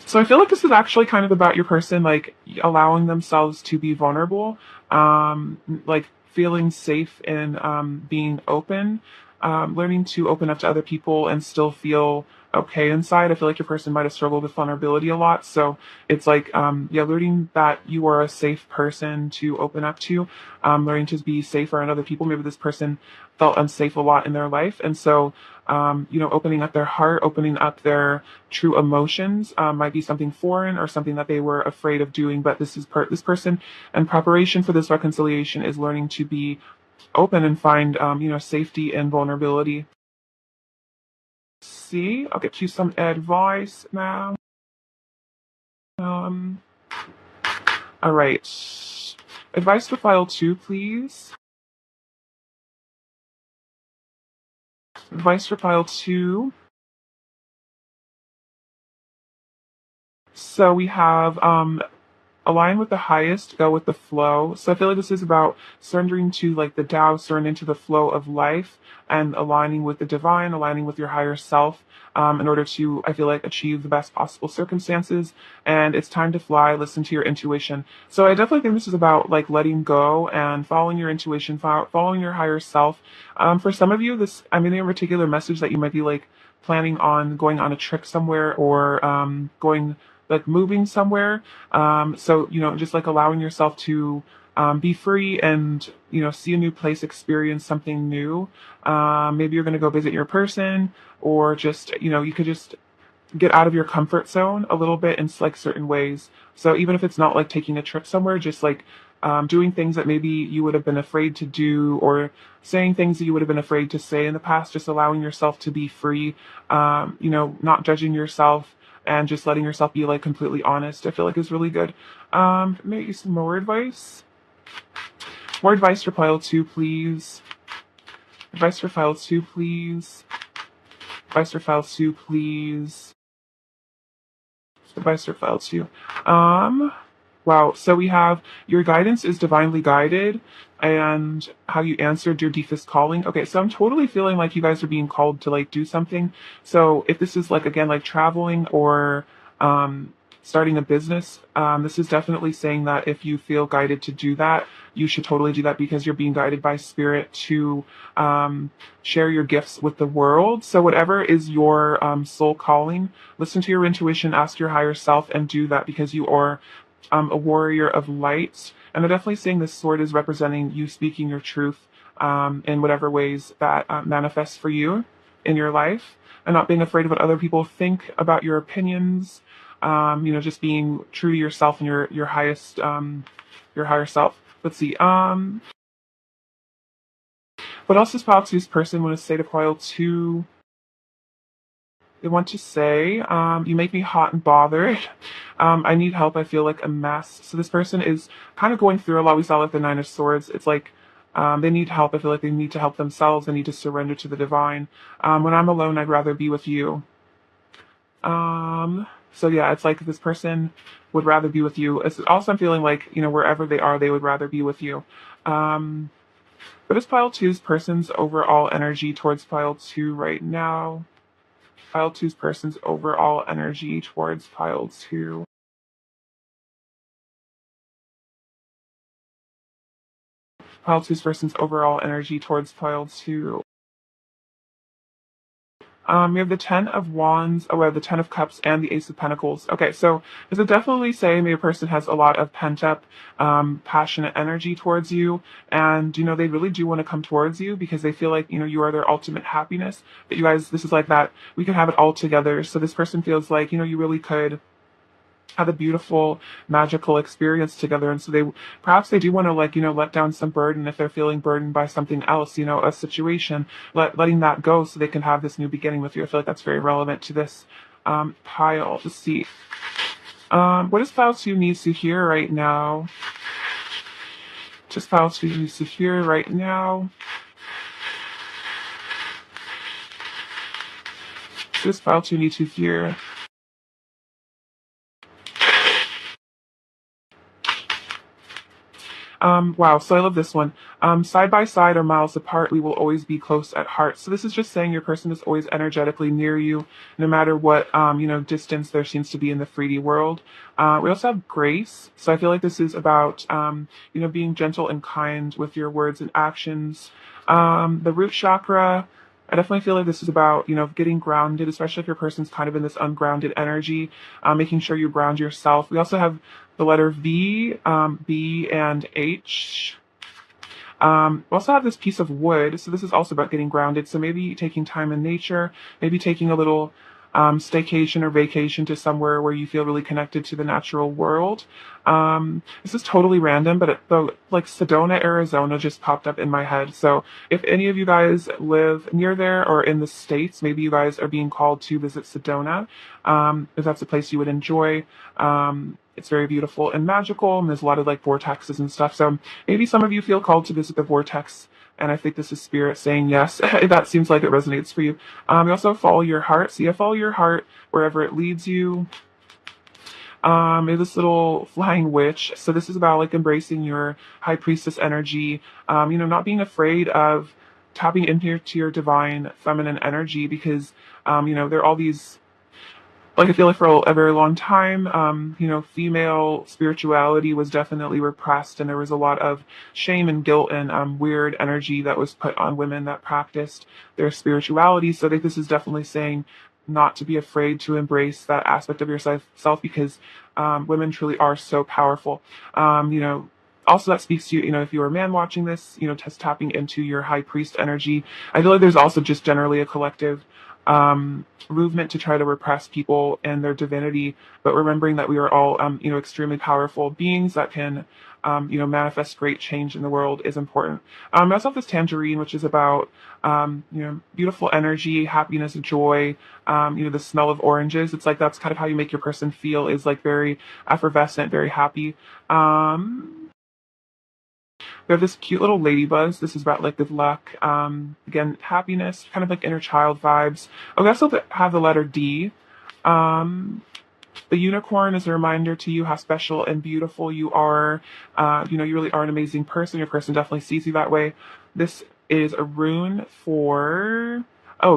So I feel like this is actually kind of about your person, like allowing themselves to be vulnerable, like feeling safe in being open. learning to open up to other people and still feel okay inside. I feel like your person might have struggled with vulnerability a lot. So it's like, yeah, learning that you are a safe person to open up to, learning to be safe around other people. Maybe this person felt unsafe a lot in their life. And so, opening up their heart, opening up their true emotions, might be something foreign or something that they were afraid of doing. But this person, in preparation for this reconciliation, is learning to be open and find, safety and vulnerability. See, I'll get you some advice now. Um, all right. Advice for file 2, please. Advice for file 2. So we have align with the highest, go with the flow. So I feel like this is about surrendering to like the Tao, surrendering to the flow of life and aligning with the divine, aligning with your higher self, in order to, I feel like, achieve the best possible circumstances. And it's time to fly, listen to your intuition. So I definitely think this is about like letting go and following your intuition, following your higher self. For some of you, I'm getting a particular message that you might be like planning on going on a trip somewhere or going like moving somewhere. So, just like allowing yourself to be free and, see a new place, experience something new. Maybe you're going to go visit your person or just, you could just get out of your comfort zone a little bit in like certain ways. So even if it's not like taking a trip somewhere, just like doing things that maybe you would have been afraid to do or saying things that you would have been afraid to say in the past, just allowing yourself to be free, not judging yourself and just letting yourself be like completely honest, I feel like is really good. Maybe some more advice. More advice for file 2, please. Advice for file 2, please. Advice for file 2, please. Advice for file 2. Wow. So we have your guidance is divinely guided and how you answered your deepest calling. Okay. So I'm totally feeling like you guys are being called to like do something. So if this is like, again, like traveling or, starting a business, this is definitely saying that if you feel guided to do that, you should totally do that because you're being guided by spirit to, share your gifts with the world. So whatever is your, soul calling, listen to your intuition, ask your higher self and do that because you are a warrior of light. And I'm definitely saying this sword is representing you speaking your truth in whatever ways that manifests for you in your life and not being afraid of what other people think about your opinions. Just being true to yourself and your highest, your higher self. Let's see. What else does Pile 2's person want to say to Pile 2? They want to say, you make me hot and bothered. I need help. I feel like a mess. So this person is kind of going through a lot. We saw like the Nine of Swords. It's like they need help. I feel like they need to help themselves. They need to surrender to the divine. When I'm alone, I'd rather be with you. So yeah, it's like this person would rather be with you. It's also I'm feeling like, wherever they are, they would rather be with you. What is Pile 2's person's overall energy towards Pile 2 right now? Pile 2's person's overall energy towards Pile 2. Pile 2's person's overall energy towards Pile 2. We have the Ten of Wands, we have the Ten of Cups, and the Ace of Pentacles. Okay, so does it definitely say maybe a person has a lot of pent-up, passionate energy towards you, and, they really do want to come towards you because they feel like, you are their ultimate happiness, that you guys, this is like that, we can have it all together. So this person feels like, you really could have a beautiful magical experience together, and so they do want to like let down some burden if they're feeling burdened by something else, a situation, letting that go so they can have this new beginning with you. I feel like that's very relevant to this pile. Let's see, what does Pile 2 needs to hear right now? Just Pile 2 needs to hear right now. Just Pile 2 needs to hear. Wow, so I love this one. Side by side or miles apart, we will always be close at heart. So this is just saying your person is always energetically near you, no matter what, distance there seems to be in the 3D world. We also have grace. So I feel like this is about, being gentle and kind with your words and actions. The root chakra, I definitely feel like this is about, getting grounded, especially if your person's kind of in this ungrounded energy, making sure you ground yourself. We also have the letter V, B, and H. We also have this piece of wood, so this is also about getting grounded. So maybe taking time in nature, maybe taking a little staycation or vacation to somewhere where you feel really connected to the natural world. This is totally random, but like Sedona, Arizona just popped up in my head. So if any of you guys live near there or in the States, maybe you guys are being called to visit Sedona, if that's a place you would enjoy. It's very beautiful and magical, and there's a lot of like vortexes and stuff. So maybe some of you feel called to visit the vortex, and I think this is spirit saying yes. That seems like it resonates for you. You also follow your heart. So you follow your heart wherever it leads you. This little flying witch. So this is about like embracing your high priestess energy. Not being afraid of tapping into your divine feminine energy because, there are all these, like I feel like for a very long time, female spirituality was definitely repressed, and there was a lot of shame and guilt and weird energy that was put on women that practiced their spirituality. So I think this is definitely saying not to be afraid to embrace that aspect of yourself because women truly are so powerful. Also that speaks to you, if you're a man watching this, just tapping into your high priest energy. I feel like there's also just generally a collective movement to try to repress people and their divinity, but remembering that we are all, extremely powerful beings that can, manifest great change in the world is important. I also have this tangerine, which is about, beautiful energy, happiness, joy, the smell of oranges. It's like that's kind of how you make your person feel, is like very effervescent, very happy. We have this cute little ladybuzz. This is about like good luck. Again, happiness, kind of like inner child vibes. We also have the letter D. Um, the unicorn is a reminder to you how special and beautiful you are. You really are an amazing person. Your person definitely sees you that way. This is a rune for,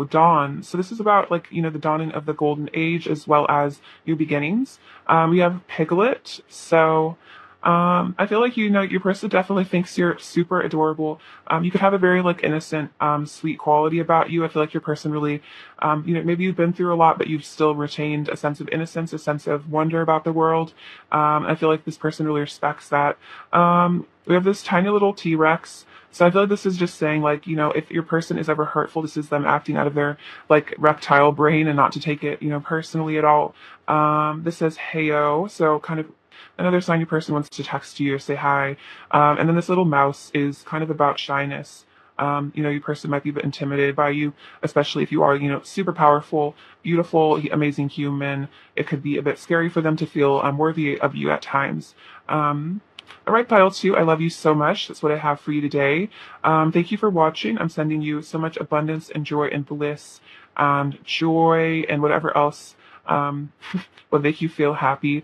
dawn. So this is about like, the dawning of the golden age as well as new beginnings. We have Piglet. So I feel like, your person definitely thinks you're super adorable. You could have a very like innocent, sweet quality about you. I feel like your person really, maybe you've been through a lot, but you've still retained a sense of innocence, a sense of wonder about the world. I feel like this person really respects that. We have this tiny little T-Rex. So I feel like this is just saying, like, if your person is ever hurtful, this is them acting out of their like reptile brain and not to take it, personally at all. This says heyo, so kind of another sign your person wants to text you or say hi. And then this little mouse is kind of about shyness. Your person might be a bit intimidated by you, especially if you are, super powerful, beautiful, amazing human. It could be a bit scary for them to feel worthy of you at times. All right, pile two, I love you so much. That's what I have for you today. Thank you for watching. I'm sending you so much abundance and joy and bliss and joy and whatever else will make you feel happy.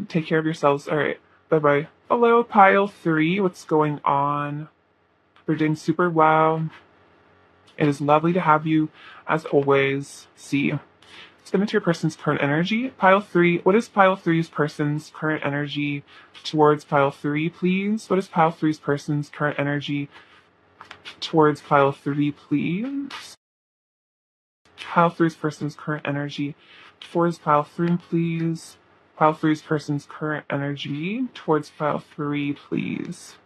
Take care of yourselves. All right, bye bye. Hello, pile three. What's going on? We're doing super well. It is lovely to have you, as always. See. Step into your person's current energy. Pile three, what is pile three's person's current energy towards pile three, please? What is pile three's person's current energy towards pile three, please? Pile three's person's current energy towards pile three, please. Pile three's person's current energy towards pile three, please.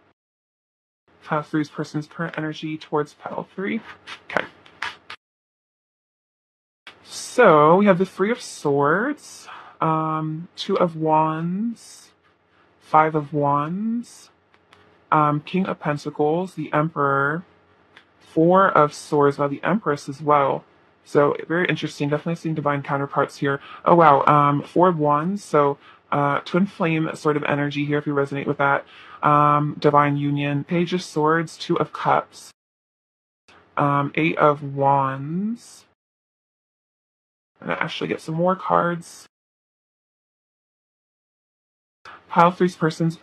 Pile three's person's current energy towards pile three. Okay. So we have the Three of Swords, Two of Wands, Five of Wands, King of Pentacles, the Emperor, Four of Swords, well, the Empress as well. So very interesting. Definitely seeing divine counterparts here. Oh wow, Four of Wands. So twin flame sort of energy here if you resonate with that. Divine union. Page of Swords, Two of Cups, Eight of Wands. I'm gonna actually get some more cards. Pile three's person's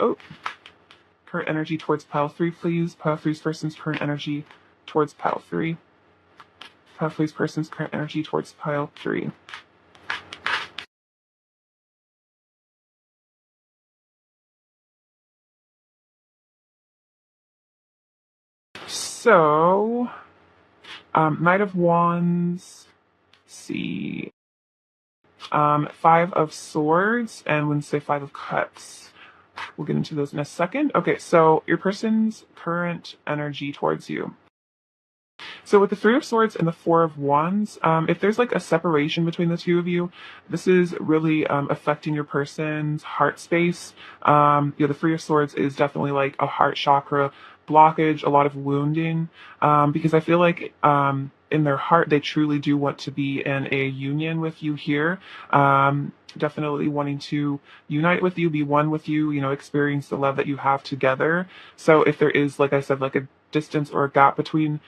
current energy towards pile three, please. Pile three's person's current energy towards pile three. Pile three's person's current energy towards pile three. So, Knight of Wands, let's see, Five of Swords, and when say Five of Cups. We'll get into those in a second. Okay, so your person's current energy towards you. So with the Three of Swords and the Four of Wands, if there's like a separation between the two of you, this is really affecting your person's heart space. The Three of Swords is definitely like a heart chakra blockage, a lot of wounding, because I feel like in their heart they truly do want to be in a union with you here. Definitely wanting to unite with you, be one with you, experience the love that you have together. So if there is, like I said, like a distance or a gap between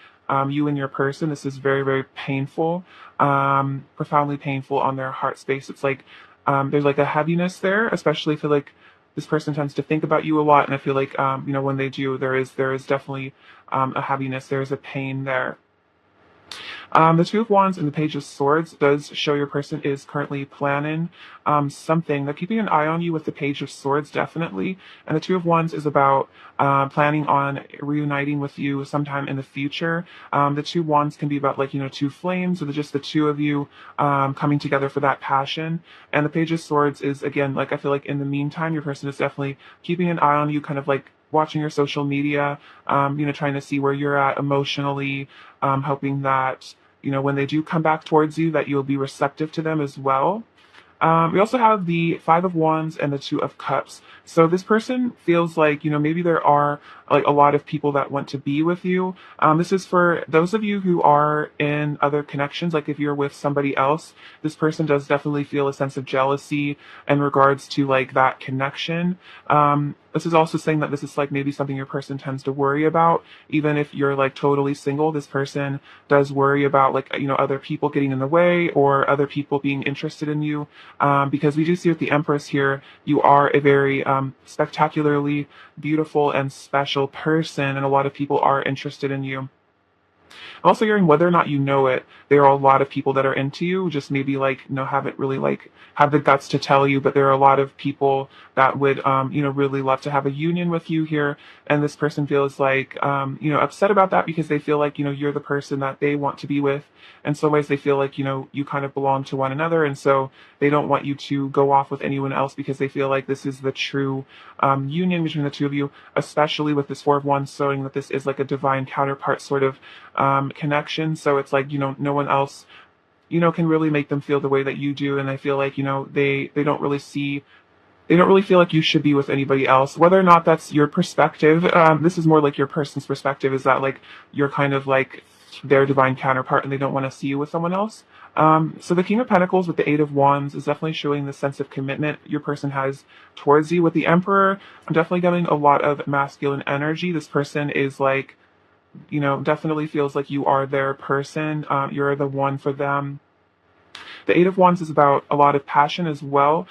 you and your person, this is very, very painful, profoundly painful on their heart space. It's like there's like a heaviness there, especially if like this person tends to think about you a lot, and I feel like when they do, there is definitely a heaviness, there is a pain there. The Two of Wands and the Page of Swords does show your person is currently planning something. They're keeping an eye on you with the Page of Swords, definitely. And the Two of Wands is about planning on reuniting with you sometime in the future. The Two Wands can be about like, two flames, or just the two of you coming together for that passion. And the Page of Swords is, again, like I feel like in the meantime, your person is definitely keeping an eye on you, kind of like watching your social media, trying to see where you're at emotionally, hoping that, when they do come back towards you, that you'll be receptive to them as well. We also have the Five of Wands and the Two of Cups. So this person feels like, maybe there are like a lot of people that want to be with you. This is for those of you who are in other connections. Like if you're with somebody else, this person does definitely feel a sense of jealousy in regards to like that connection. This is also saying that this is like maybe something your person tends to worry about. Even if you're like totally single, this person does worry about like, other people getting in the way or other people being interested in you. Because we do see with the Empress here, you are a very spectacularly beautiful and special person, and a lot of people are interested in you. I'm also hearing, whether or not you know it, there are a lot of people that are into you, just maybe like, haven't really like have the guts to tell you, but there are a lot of people that would, really love to have a union with you here. And this person feels like, upset about that because they feel like, you're the person that they want to be with. In some ways they feel like, you kind of belong to one another. And so they don't want you to go off with anyone else because they feel like this is the true union between the two of you, especially with this Four of Wands showing that this is like a divine counterpart sort of connection. So it's like, no one else, can really make them feel the way that you do. And I feel like, they don't really feel like you should be with anybody else. Whether or not that's your perspective, this is more like your person's perspective, is that like you're kind of like their divine counterpart and they don't want to see you with someone else. So the King of Pentacles with the Eight of Wands is definitely showing the sense of commitment your person has towards you. With the Emperor, I'm definitely getting a lot of masculine energy. This person is like, definitely feels like you are their person. You're the one for them. The Eight of Wands is about a lot of passion as well.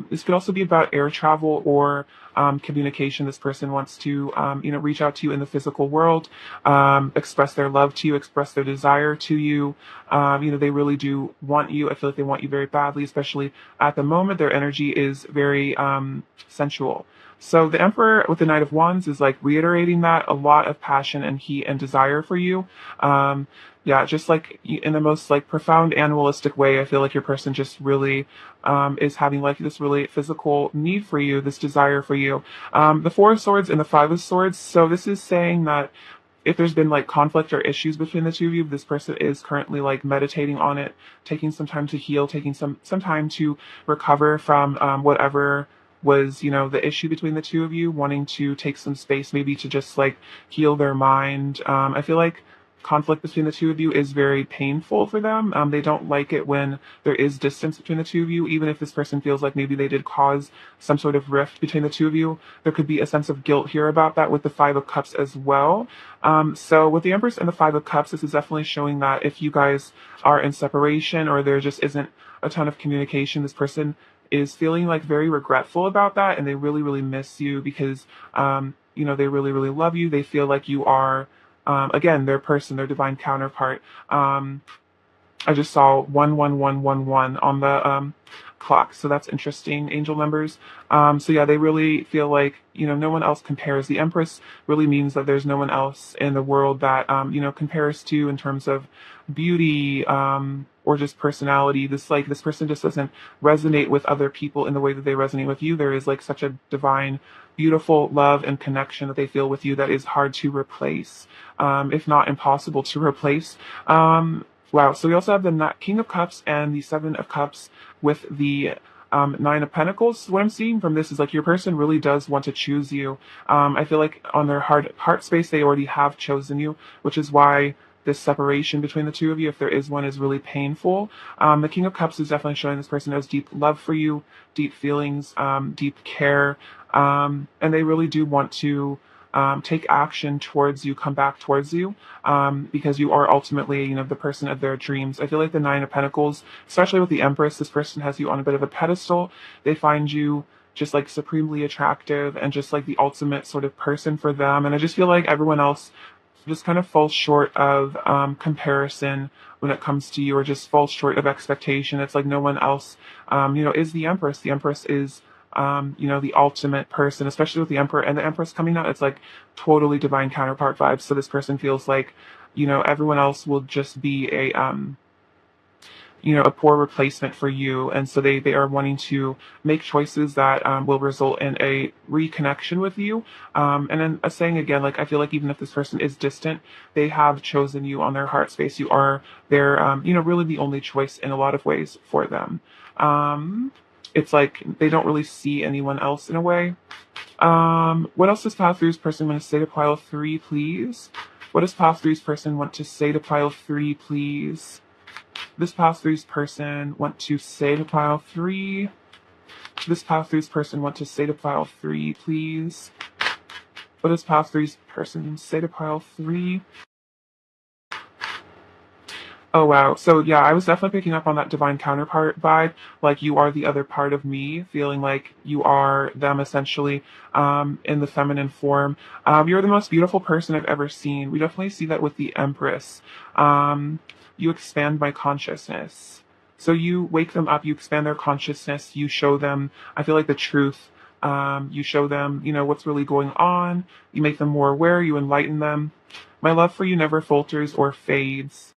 This could also be about air travel or communication. This person wants to, reach out to you in the physical world, express their love to you, express their desire to you. They really do want you. I feel like they want you very badly, especially at the moment. Their energy is very sensual. So the Emperor with the Knight of Wands is like reiterating that, a lot of passion and heat and desire for you. Just like in the most like profound animalistic way, I feel like your person just really is having like this really physical need for you, this desire for you. The Four of Swords and the Five of Swords. So this is saying that if there's been like conflict or issues between the two of you, this person is currently like meditating on it, taking some time to heal, taking some time to recover from whatever was, the issue between the two of you, wanting to take some space maybe to just like heal their mind. I feel like conflict between the two of you is very painful for them. They don't like it when there is distance between the two of you, even if this person feels like maybe they did cause some sort of rift between the two of you. There could be a sense of guilt here about that with the Five of Cups as well. So with the Empress and the Five of Cups, this is definitely showing that if you guys are in separation or there just isn't a ton of communication, this person is feeling like very regretful about that, and they really, really miss you because, they really, really love you. They feel like you are, again, their person, their divine counterpart. I just saw 11111 on the clock. So that's interesting, angel numbers. So yeah, they really feel like, no one else compares. The Empress really means that there's no one else in the world that, compares to in terms of beauty, or just personality. This person just doesn't resonate with other people in the way that they resonate with you. There is like such a divine, beautiful love and connection that they feel with you that is hard to replace, if not impossible to replace. Wow. So we also have the King of Cups and the Seven of Cups with the Nine of Pentacles. What I'm seeing from this is like your person really does want to choose you. I feel like on their heart space, they already have chosen you, which is why this separation between the two of you, if there is one, is really painful. The King of Cups is definitely showing this person has deep love for you, deep feelings, deep care, and they really do want to take action towards you, come back towards you, because you are ultimately, the person of their dreams. I feel like the Nine of Pentacles, especially with the Empress, this person has you on a bit of a pedestal. They find you just like supremely attractive and just like the ultimate sort of person for them. And I just feel like everyone else just kind of falls short of comparison when it comes to you, or just falls short of expectation. It's like no one else, is the Empress. The Empress is, the ultimate person, especially with the Emperor and the Empress coming out. It's like totally divine counterpart vibes. So this person feels like, everyone else will just be a poor replacement for you. And so they are wanting to make choices that will result in a reconnection with you. And then saying again, like, I feel like even if this person is distant, they have chosen you on their heart space. You are their, really the only choice in a lot of ways for them. It's like they don't really see anyone else in a way. What else does Pile Three's person want to say to Pile 3, please? What does Pile Three's person want to say to Pile 3, please? This Pile 3's person want to say to Pile 3. This Pile 3's person want to say to Pile 3, please. What does Pile 3's person say to Pile 3? Oh wow. So yeah, I was definitely picking up on that divine counterpart vibe. Like you are the other part of me, feeling like you are them essentially, in the feminine form. You're the most beautiful person I've ever seen. We definitely see that with the Empress. You expand my consciousness. So you wake them up, you expand their consciousness, you show them, I feel like the truth. You show them, what's really going on. You make them more aware, you enlighten them. My love for you never falters or fades.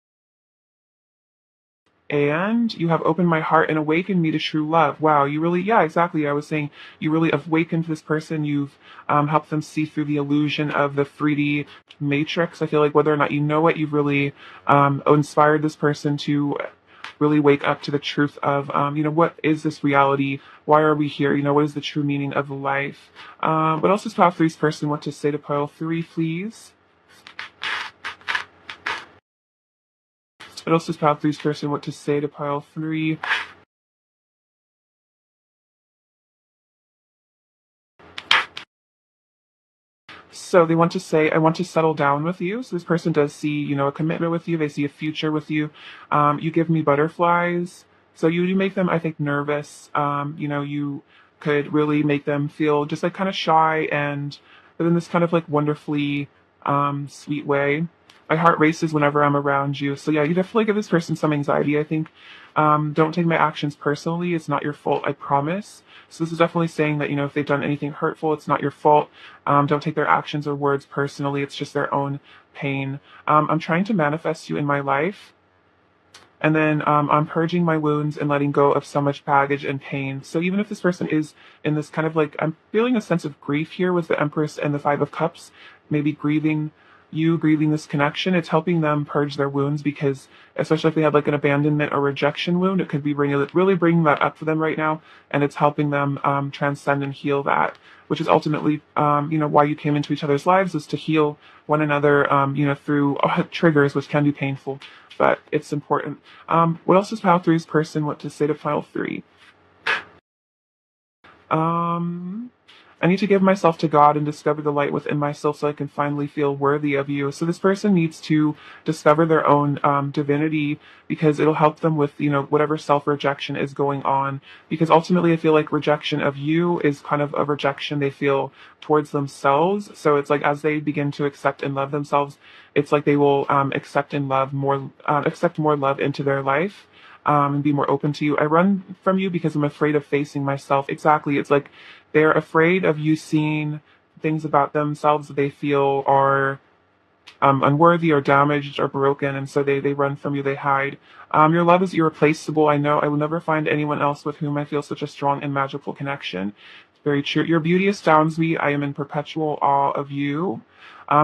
And you have opened my heart and awakened me to true love. Wow, you really, yeah, exactly. I was saying you really awakened this person. You've helped them see through the illusion of the 3D matrix. I feel like whether or not you know it, you've really inspired this person to really wake up to the truth of, what is this reality? Why are we here? What is the true meaning of life? What else does Pile 3's person want to say to Pile 3, please? What else does Pile 3's person want to say to Pile 3? So they want to say, I want to settle down with you. So this person does see, a commitment with you. They see a future with you. You give me butterflies. So you make them, I think, nervous. You could really make them feel just like kind of shy, but in this kind of like wonderfully sweet way. My heart races whenever I'm around you. So yeah, you definitely give this person some anxiety, I think. Don't take my actions personally. It's not your fault, I promise. So this is definitely saying that, if they've done anything hurtful, it's not your fault. Don't take their actions or words personally. It's just their own pain. I'm trying to manifest you in my life. And then I'm purging my wounds and letting go of so much baggage and pain. So even if this person is in this kind of like, I'm feeling a sense of grief here with the Empress and the Five of Cups, maybe grieving this connection, it's helping them purge their wounds, because especially if they have like an abandonment or rejection wound, it could be really bringing that up for them right now. And it's helping them transcend and heal that, which is ultimately, why you came into each other's lives, is to heal one another, through triggers, which can be painful, but it's important. What else does Pile 3's person want to say to Pile 3? I need to give myself to God and discover the light within myself so I can finally feel worthy of you. So this person needs to discover their own divinity, because it'll help them with, whatever self-rejection is going on. Because ultimately I feel like rejection of you is kind of a rejection they feel towards themselves. So it's like as they begin to accept and love themselves, it's like they will accept more love into their life. and be more open to you. I run from you because I'm afraid of facing myself. Exactly. It's like they're afraid of you seeing things about themselves that they feel are unworthy or damaged or broken, and so they run from you, they hide. Your love is irreplaceable. I know I will never find anyone else with whom I feel such a strong and magical connection. It's very true. Your beauty astounds me. I am in perpetual awe of you.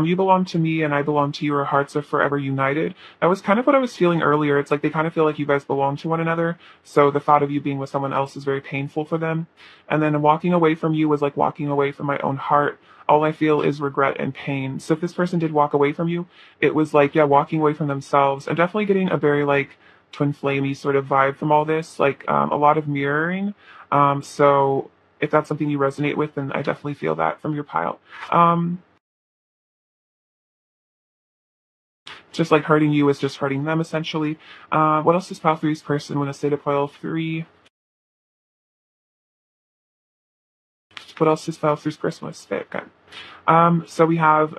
You belong to me and I belong to you. Our hearts are forever united. That was kind of what I was feeling earlier. It's like they kind of feel like you guys belong to one another. So the thought of you being with someone else is very painful for them. And then walking away from you was like walking away from my own heart. All I feel is regret and pain. So if this person did walk away from you, it was like, yeah, walking away from themselves. I'm definitely getting a very like twin flamey sort of vibe from all this, like a lot of mirroring. So if that's something you resonate with, then I definitely feel that from your pile. Um, just like hurting you is just hurting them essentially. What else does pile three's person want to say to pile three? What else does pile three's person want to say? Okay. So we have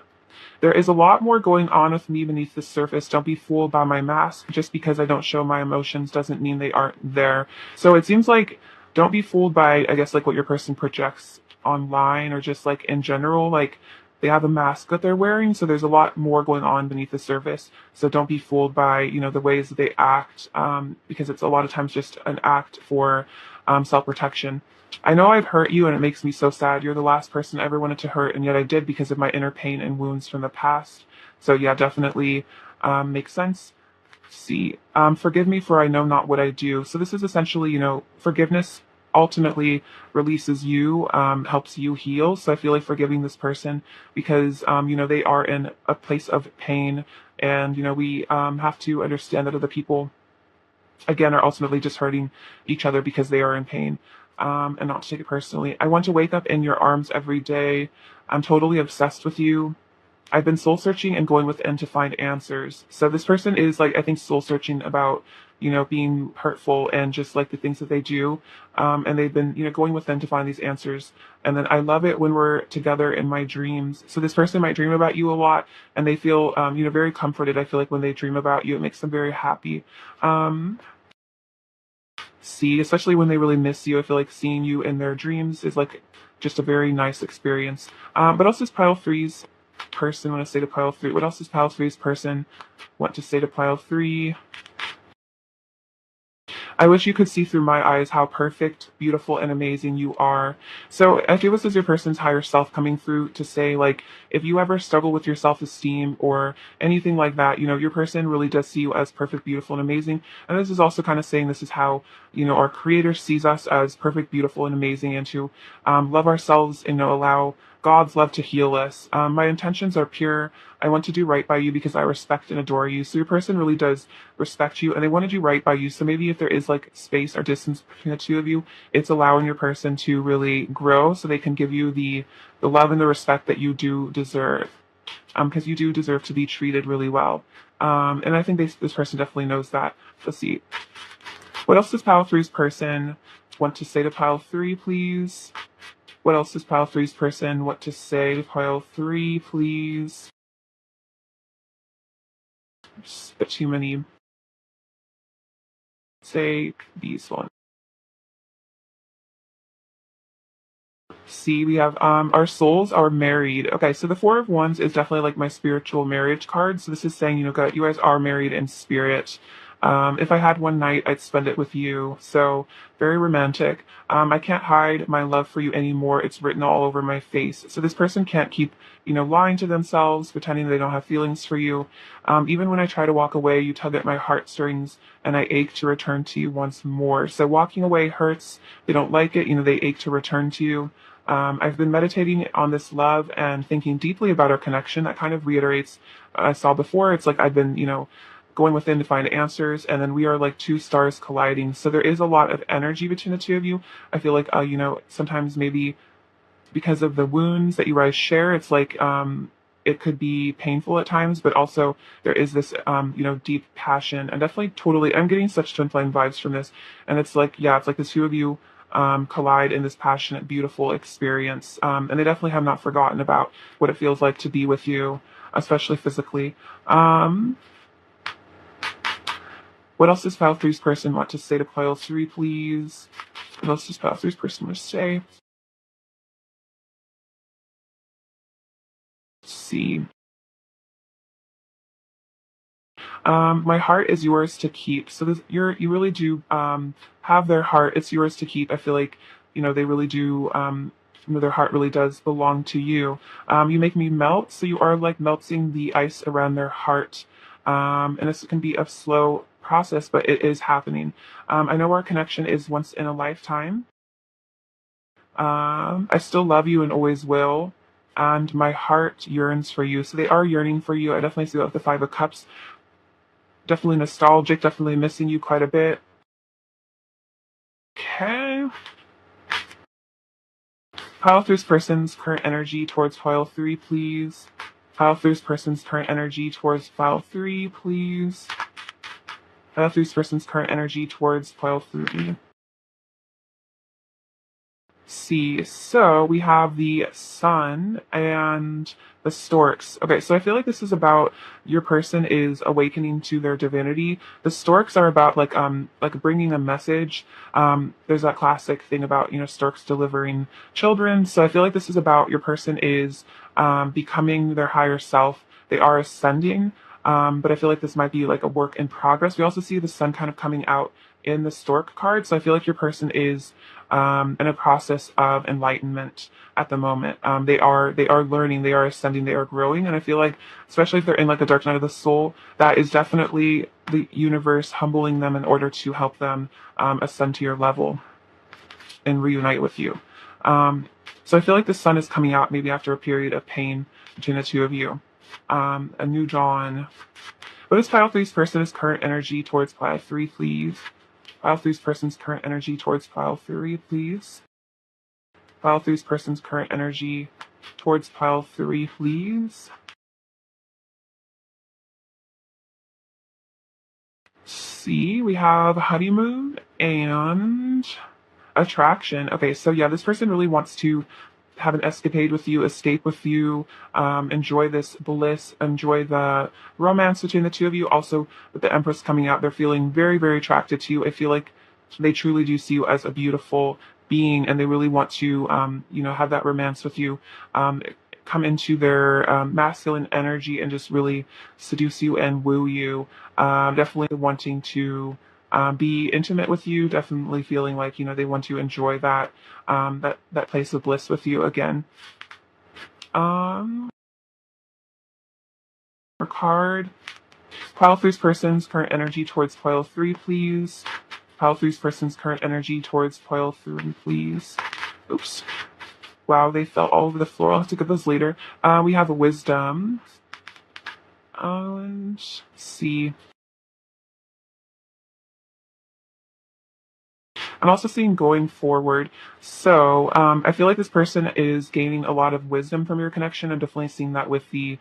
there is a lot more going on with me beneath the surface. Don't be fooled by my mask. Just because I don't show my emotions doesn't mean they aren't there. So it seems like don't be fooled by, I guess, like what your person projects online or just like in general. Like they have a mask that they're wearing. So there's a lot more going on beneath the surface. So don't be fooled by, the ways that they act, because it's a lot of times just an act for self-protection. I know I've hurt you and it makes me so sad. You're the last person I ever wanted to hurt, and yet I did because of my inner pain and wounds from the past. So yeah, definitely makes sense. See, forgive me for I know not what I do. So this is essentially, forgiveness ultimately releases you, helps you heal. So I feel like forgiving this person because, they are in a place of pain, and, we have to understand that other people again are ultimately just hurting each other because they are in pain, and not to take it personally. I want to wake up in your arms every day. I'm totally obsessed with you. I've been soul searching and going within to find answers. So this person is like, I think, soul searching about, being hurtful and just like the things that they do. And they've been, going within to find these answers. And then I love it when we're together in my dreams. So this person might dream about you a lot and they feel, very comforted. I feel like when they dream about you, it makes them very happy. Um, See, especially when they really miss you. I feel like seeing you in their dreams is like just a very nice experience. But also, this pile three's person want to say to pile three? What else does pile three's person want to say to pile three? I wish you could see through my eyes how perfect, beautiful, and amazing you are. So I feel this is your person's higher self coming through to say, like, if you ever struggle with your self-esteem or anything like that, your person really does see you as perfect, beautiful, and amazing. And this is also kind of saying this is how, our creator sees us as perfect, beautiful, and amazing, and to love ourselves and, allow God's love to heal us. My intentions are pure. I want to do right by you because I respect and adore you. So your person really does respect you and they want to do right by you. So maybe if there is like space or distance between the two of you, it's allowing your person to really grow so they can give you the love and the respect that you do deserve. Because you do deserve to be treated really well. And I think this person definitely knows that. Let's see. What else does pile three's person want to say to pile three, please? What else does pile three's person want to say to pile three, please? Just a bit too many. Say these ones. See, we have our souls are married. Okay, so the Four of Wands is definitely like my spiritual marriage card. So this is saying, you guys are married in spirit. If I had one night, I'd spend it with you. So very romantic. I can't hide my love for you anymore. It's written all over my face. So this person can't keep, lying to themselves, pretending they don't have feelings for you. Even when I try to walk away, you tug at my heartstrings and I ache to return to you once more. So walking away hurts. They don't like it. They ache to return to you. I've been meditating on this love and thinking deeply about our connection. That kind of reiterates what I saw before. It's like I've been, going within to find answers, and then we are like two stars colliding. So there is a lot of energy between the two of you. I feel like, sometimes maybe because of the wounds that you guys share, it's like it could be painful at times, but also there is this, deep passion and definitely totally. I'm getting such twin flame vibes from this, and it's like, yeah, it's like the two of you collide in this passionate, beautiful experience, and they definitely have not forgotten about what it feels like to be with you, especially physically. Um, What else does pile three's person want to say to pile three, please? What else does pile three's person want to say? Let's see. My heart is yours to keep. So you really do have their heart. It's yours to keep. I feel like they really do. Their heart really does belong to you. You make me melt, so you are like melting the ice around their heart. And this can be a slow process, but it is happening. I know our connection is once in a lifetime. I still love you and always will. And my heart yearns for you. So they are yearning for you. I definitely see that with the Five of Cups. Definitely nostalgic, definitely missing you quite a bit. Okay. Pile through's person's current energy towards pile three, please. Pile through's person's current energy towards pile three, please. Pile through's person's current energy towards pile three. See, so we have the sun and the storks. Okay, so I feel like this is about your person is awakening to their divinity. The storks are about like bringing a message. There's that classic thing about storks delivering children. So I feel like this is about your person is becoming their higher self. They are ascending. But I feel like this might be like a work in progress. We also see the sun kind of coming out in the stork card. So I feel like your person is in a process of enlightenment at the moment. They are learning, they are ascending, they are growing, and I feel like, especially if they're in like a dark night of the soul, that is definitely the universe humbling them in order to help them ascend to your level and reunite with you. So I feel like the sun is coming out maybe after a period of pain between the two of you. A new dawn. What is pile three's person's current energy towards pile three, please? Pile three's person's current energy towards pile three, please. Pile three's person's current energy towards pile three, please. See, we have honeymoon and attraction. Okay, so yeah, this person really wants to have an escapade with you, escape with you, enjoy this bliss, enjoy the romance between the two of you. Also, with the Empress coming out, they're feeling very, very attracted to you. I feel like they truly do see you as a beautiful being, and they really want to, have that romance with you. Come into their masculine energy and just really seduce you and woo you. Definitely wanting to be intimate with you. Definitely feeling like they want to enjoy that place of bliss with you again. Um, or card. Pile three's person's current energy towards pile three, please. Pile three's person's current energy towards pile three, please. Oops. Wow, they fell all over the floor. I'll have to get those later. We have a wisdom. Let's see. I'm also seeing going forward. So I feel like this person is gaining a lot of wisdom from your connection. I'm definitely seeing that with the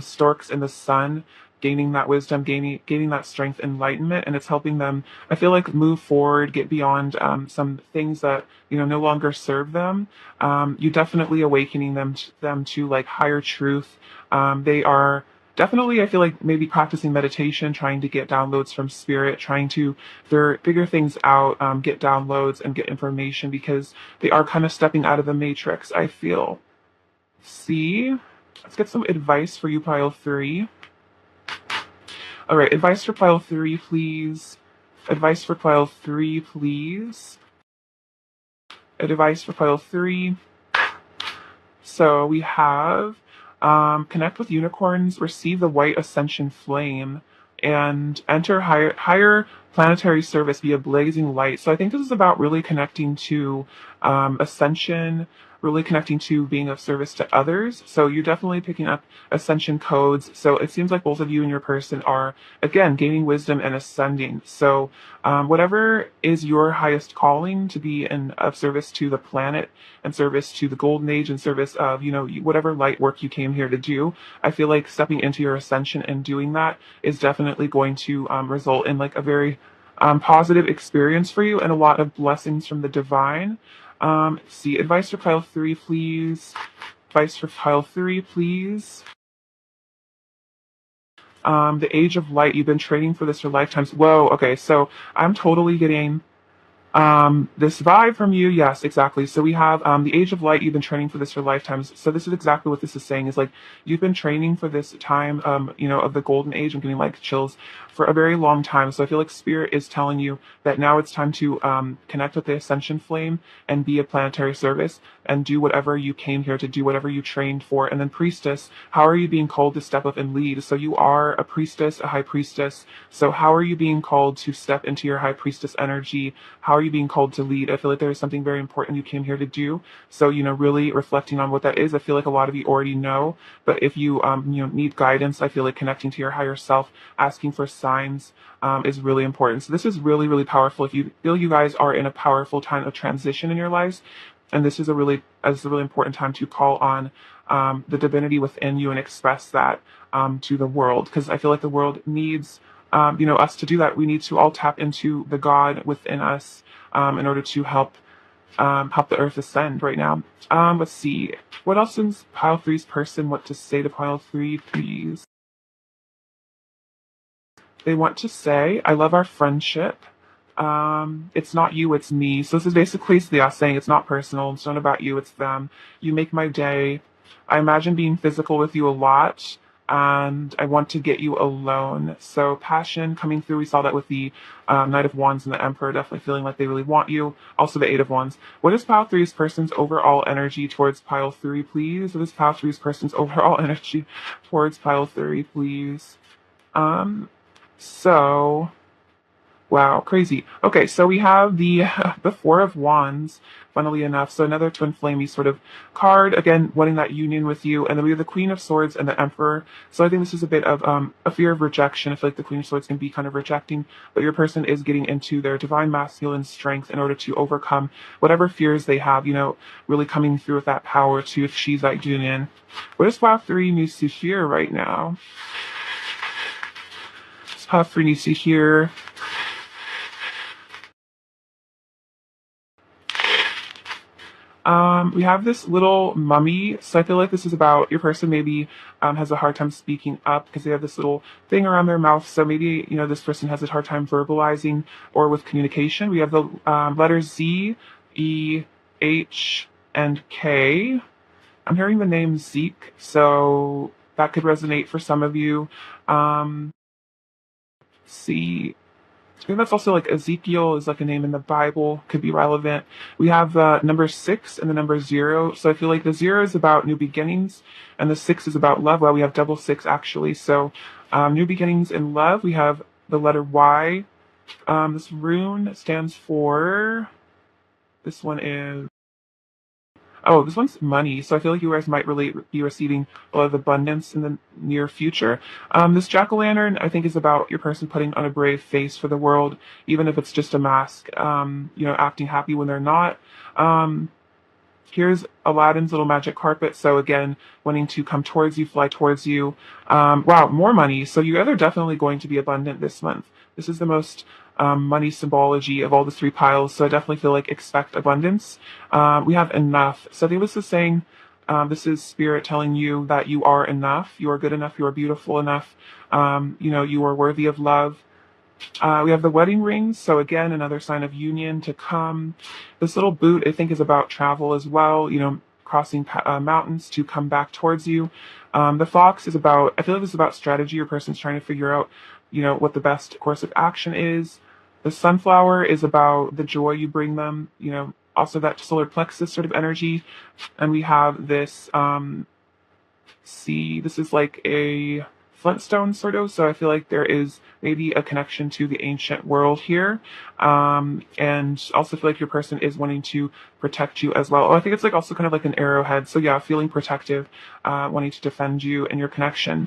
storks and the sun, gaining that wisdom, gaining that strength, enlightenment, and it's helping them. I feel like move forward, get beyond some things that no longer serve them. You definitely awakening them to like higher truth. They are definitely, I feel like maybe practicing meditation, trying to get downloads from spirit, trying to figure things out, get downloads and get information because they are kind of stepping out of the matrix, I feel. See? Let's get some advice for you, pile three. All right, advice for pile three, please. Advice for pile three, please. Advice for pile three. So we have connect with unicorns, receive the white ascension flame, and enter higher planetary service via blazing light. So I think this is about really connecting to ascension, really connecting to being of service to others. So you're definitely picking up ascension codes. So it seems like both of you and your person are, again, gaining wisdom and ascending. So whatever is your highest calling to be of service to the planet and service to the golden age and service of, whatever light work you came here to do, I feel like stepping into your ascension and doing that is definitely going to result in like a very positive experience for you and a lot of blessings from the divine. See, advice for pile three, please. Advice for pile three, please. The age of light, you've been training for this for lifetimes. Whoa, okay, so I'm totally getting this vibe from you. Yes, exactly. So we have the age of light. You've been training for this for lifetimes. So this is exactly what this is saying, is like you've been training for this time, of the golden age. I'm getting like chills for a very long time. So I feel like spirit is telling you that now it's time to connect with the ascension flame and be a planetary service and do whatever you came here to do, whatever you trained for. And then priestess, how are you being called to step up and lead? So you are a priestess, a high priestess. So how are you being called to step into your high priestess energy? How are you being called to lead? I feel like there is something very important you came here to do. So, really reflecting on what that is. I feel like a lot of you already know, but if you, need guidance, I feel like connecting to your higher self, asking for signs, is really important. So this is really, really powerful. If you feel you guys are in a powerful time of transition in your lives, and this is a really important time to call on the divinity within you and express that to the world, because I feel like the world needs us to do that. We need to all tap into the God within us in order to help the earth ascend right now. Let's see. What else is pile three's person want to say to pile three, please? They want to say, I love our friendship. It's not you, it's me. So this is basically saying it's not personal, it's not about you, it's them. You make my day. I imagine being physical with you a lot, and I want to get you alone. So passion coming through. We saw that with the Knight of Wands and the Emperor, definitely feeling like they really want you. Also the Eight of Wands. What is pile three's person's overall energy towards pile three, please? What is pile three's person's overall energy towards pile three, please? Um, so Wow, crazy. Okay, so we have the the Four of Wands, funnily enough. So another twin flamey sort of card, again, wanting that union with you. And then we have the Queen of Swords and the Emperor. So I think this is a bit of a fear of rejection. I feel like the Queen of Swords can be kind of rejecting, but your person is getting into their divine masculine strength in order to overcome whatever fears they have, really coming through with that power to achieve that union. What does Pile 3 needs to hear right now? Pile 3 needs to hear. We have this little mummy, so I feel like this is about your person maybe has a hard time speaking up because they have this little thing around their mouth. So maybe this person has a hard time verbalizing or with communication. We have the letters Z, E, H, and K. I'm hearing the name Zeke, so that could resonate for some of you. See. I think that's also like Ezekiel is like a name in the Bible, could be relevant. We have number 6 and the number 0. So I feel like the 0 is about new beginnings and the 6 is about love. Well, we have double 6 actually. So new beginnings in love. We have the letter Y. This rune stands for, this one is, oh, this one's money. So I feel like you guys might really be receiving a lot of abundance in the near future. This jack-o'-lantern, I think, is about your person putting on a brave face for the world, even if it's just a mask, acting happy when they're not. Here's Aladdin's little magic carpet. So again, wanting to come towards you, fly towards you. Wow, more money. So you guys are definitely going to be abundant this month. This is the most money symbology of all the 3 piles. So I definitely feel like expect abundance. We have enough. So I think this is saying, this is spirit telling you that you are enough. You are good enough. You are beautiful enough. You are worthy of love. We have the wedding rings, so again, another sign of union to come. This little boot, I think, is about travel as well, crossing mountains to come back towards you. The fox is about, I feel like this is about strategy. Your person's trying to figure out, what the best course of action is. The sunflower is about the joy you bring them, also that solar plexus sort of energy. And we have this, this is like a Flintstone sort of, so I feel like there is maybe a connection to the ancient world here, and also feel like your person is wanting to protect you as well. Oh, I think it's like also kind of like an arrowhead, so yeah, feeling protective, wanting to defend you and your connection.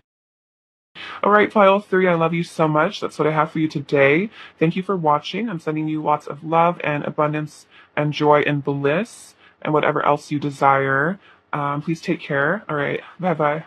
All right, pile 3, I love you so much. That's what I have for you today. Thank you for watching. I'm sending you lots of love and abundance and joy and bliss and whatever else you desire. Please take care. All right, bye-bye.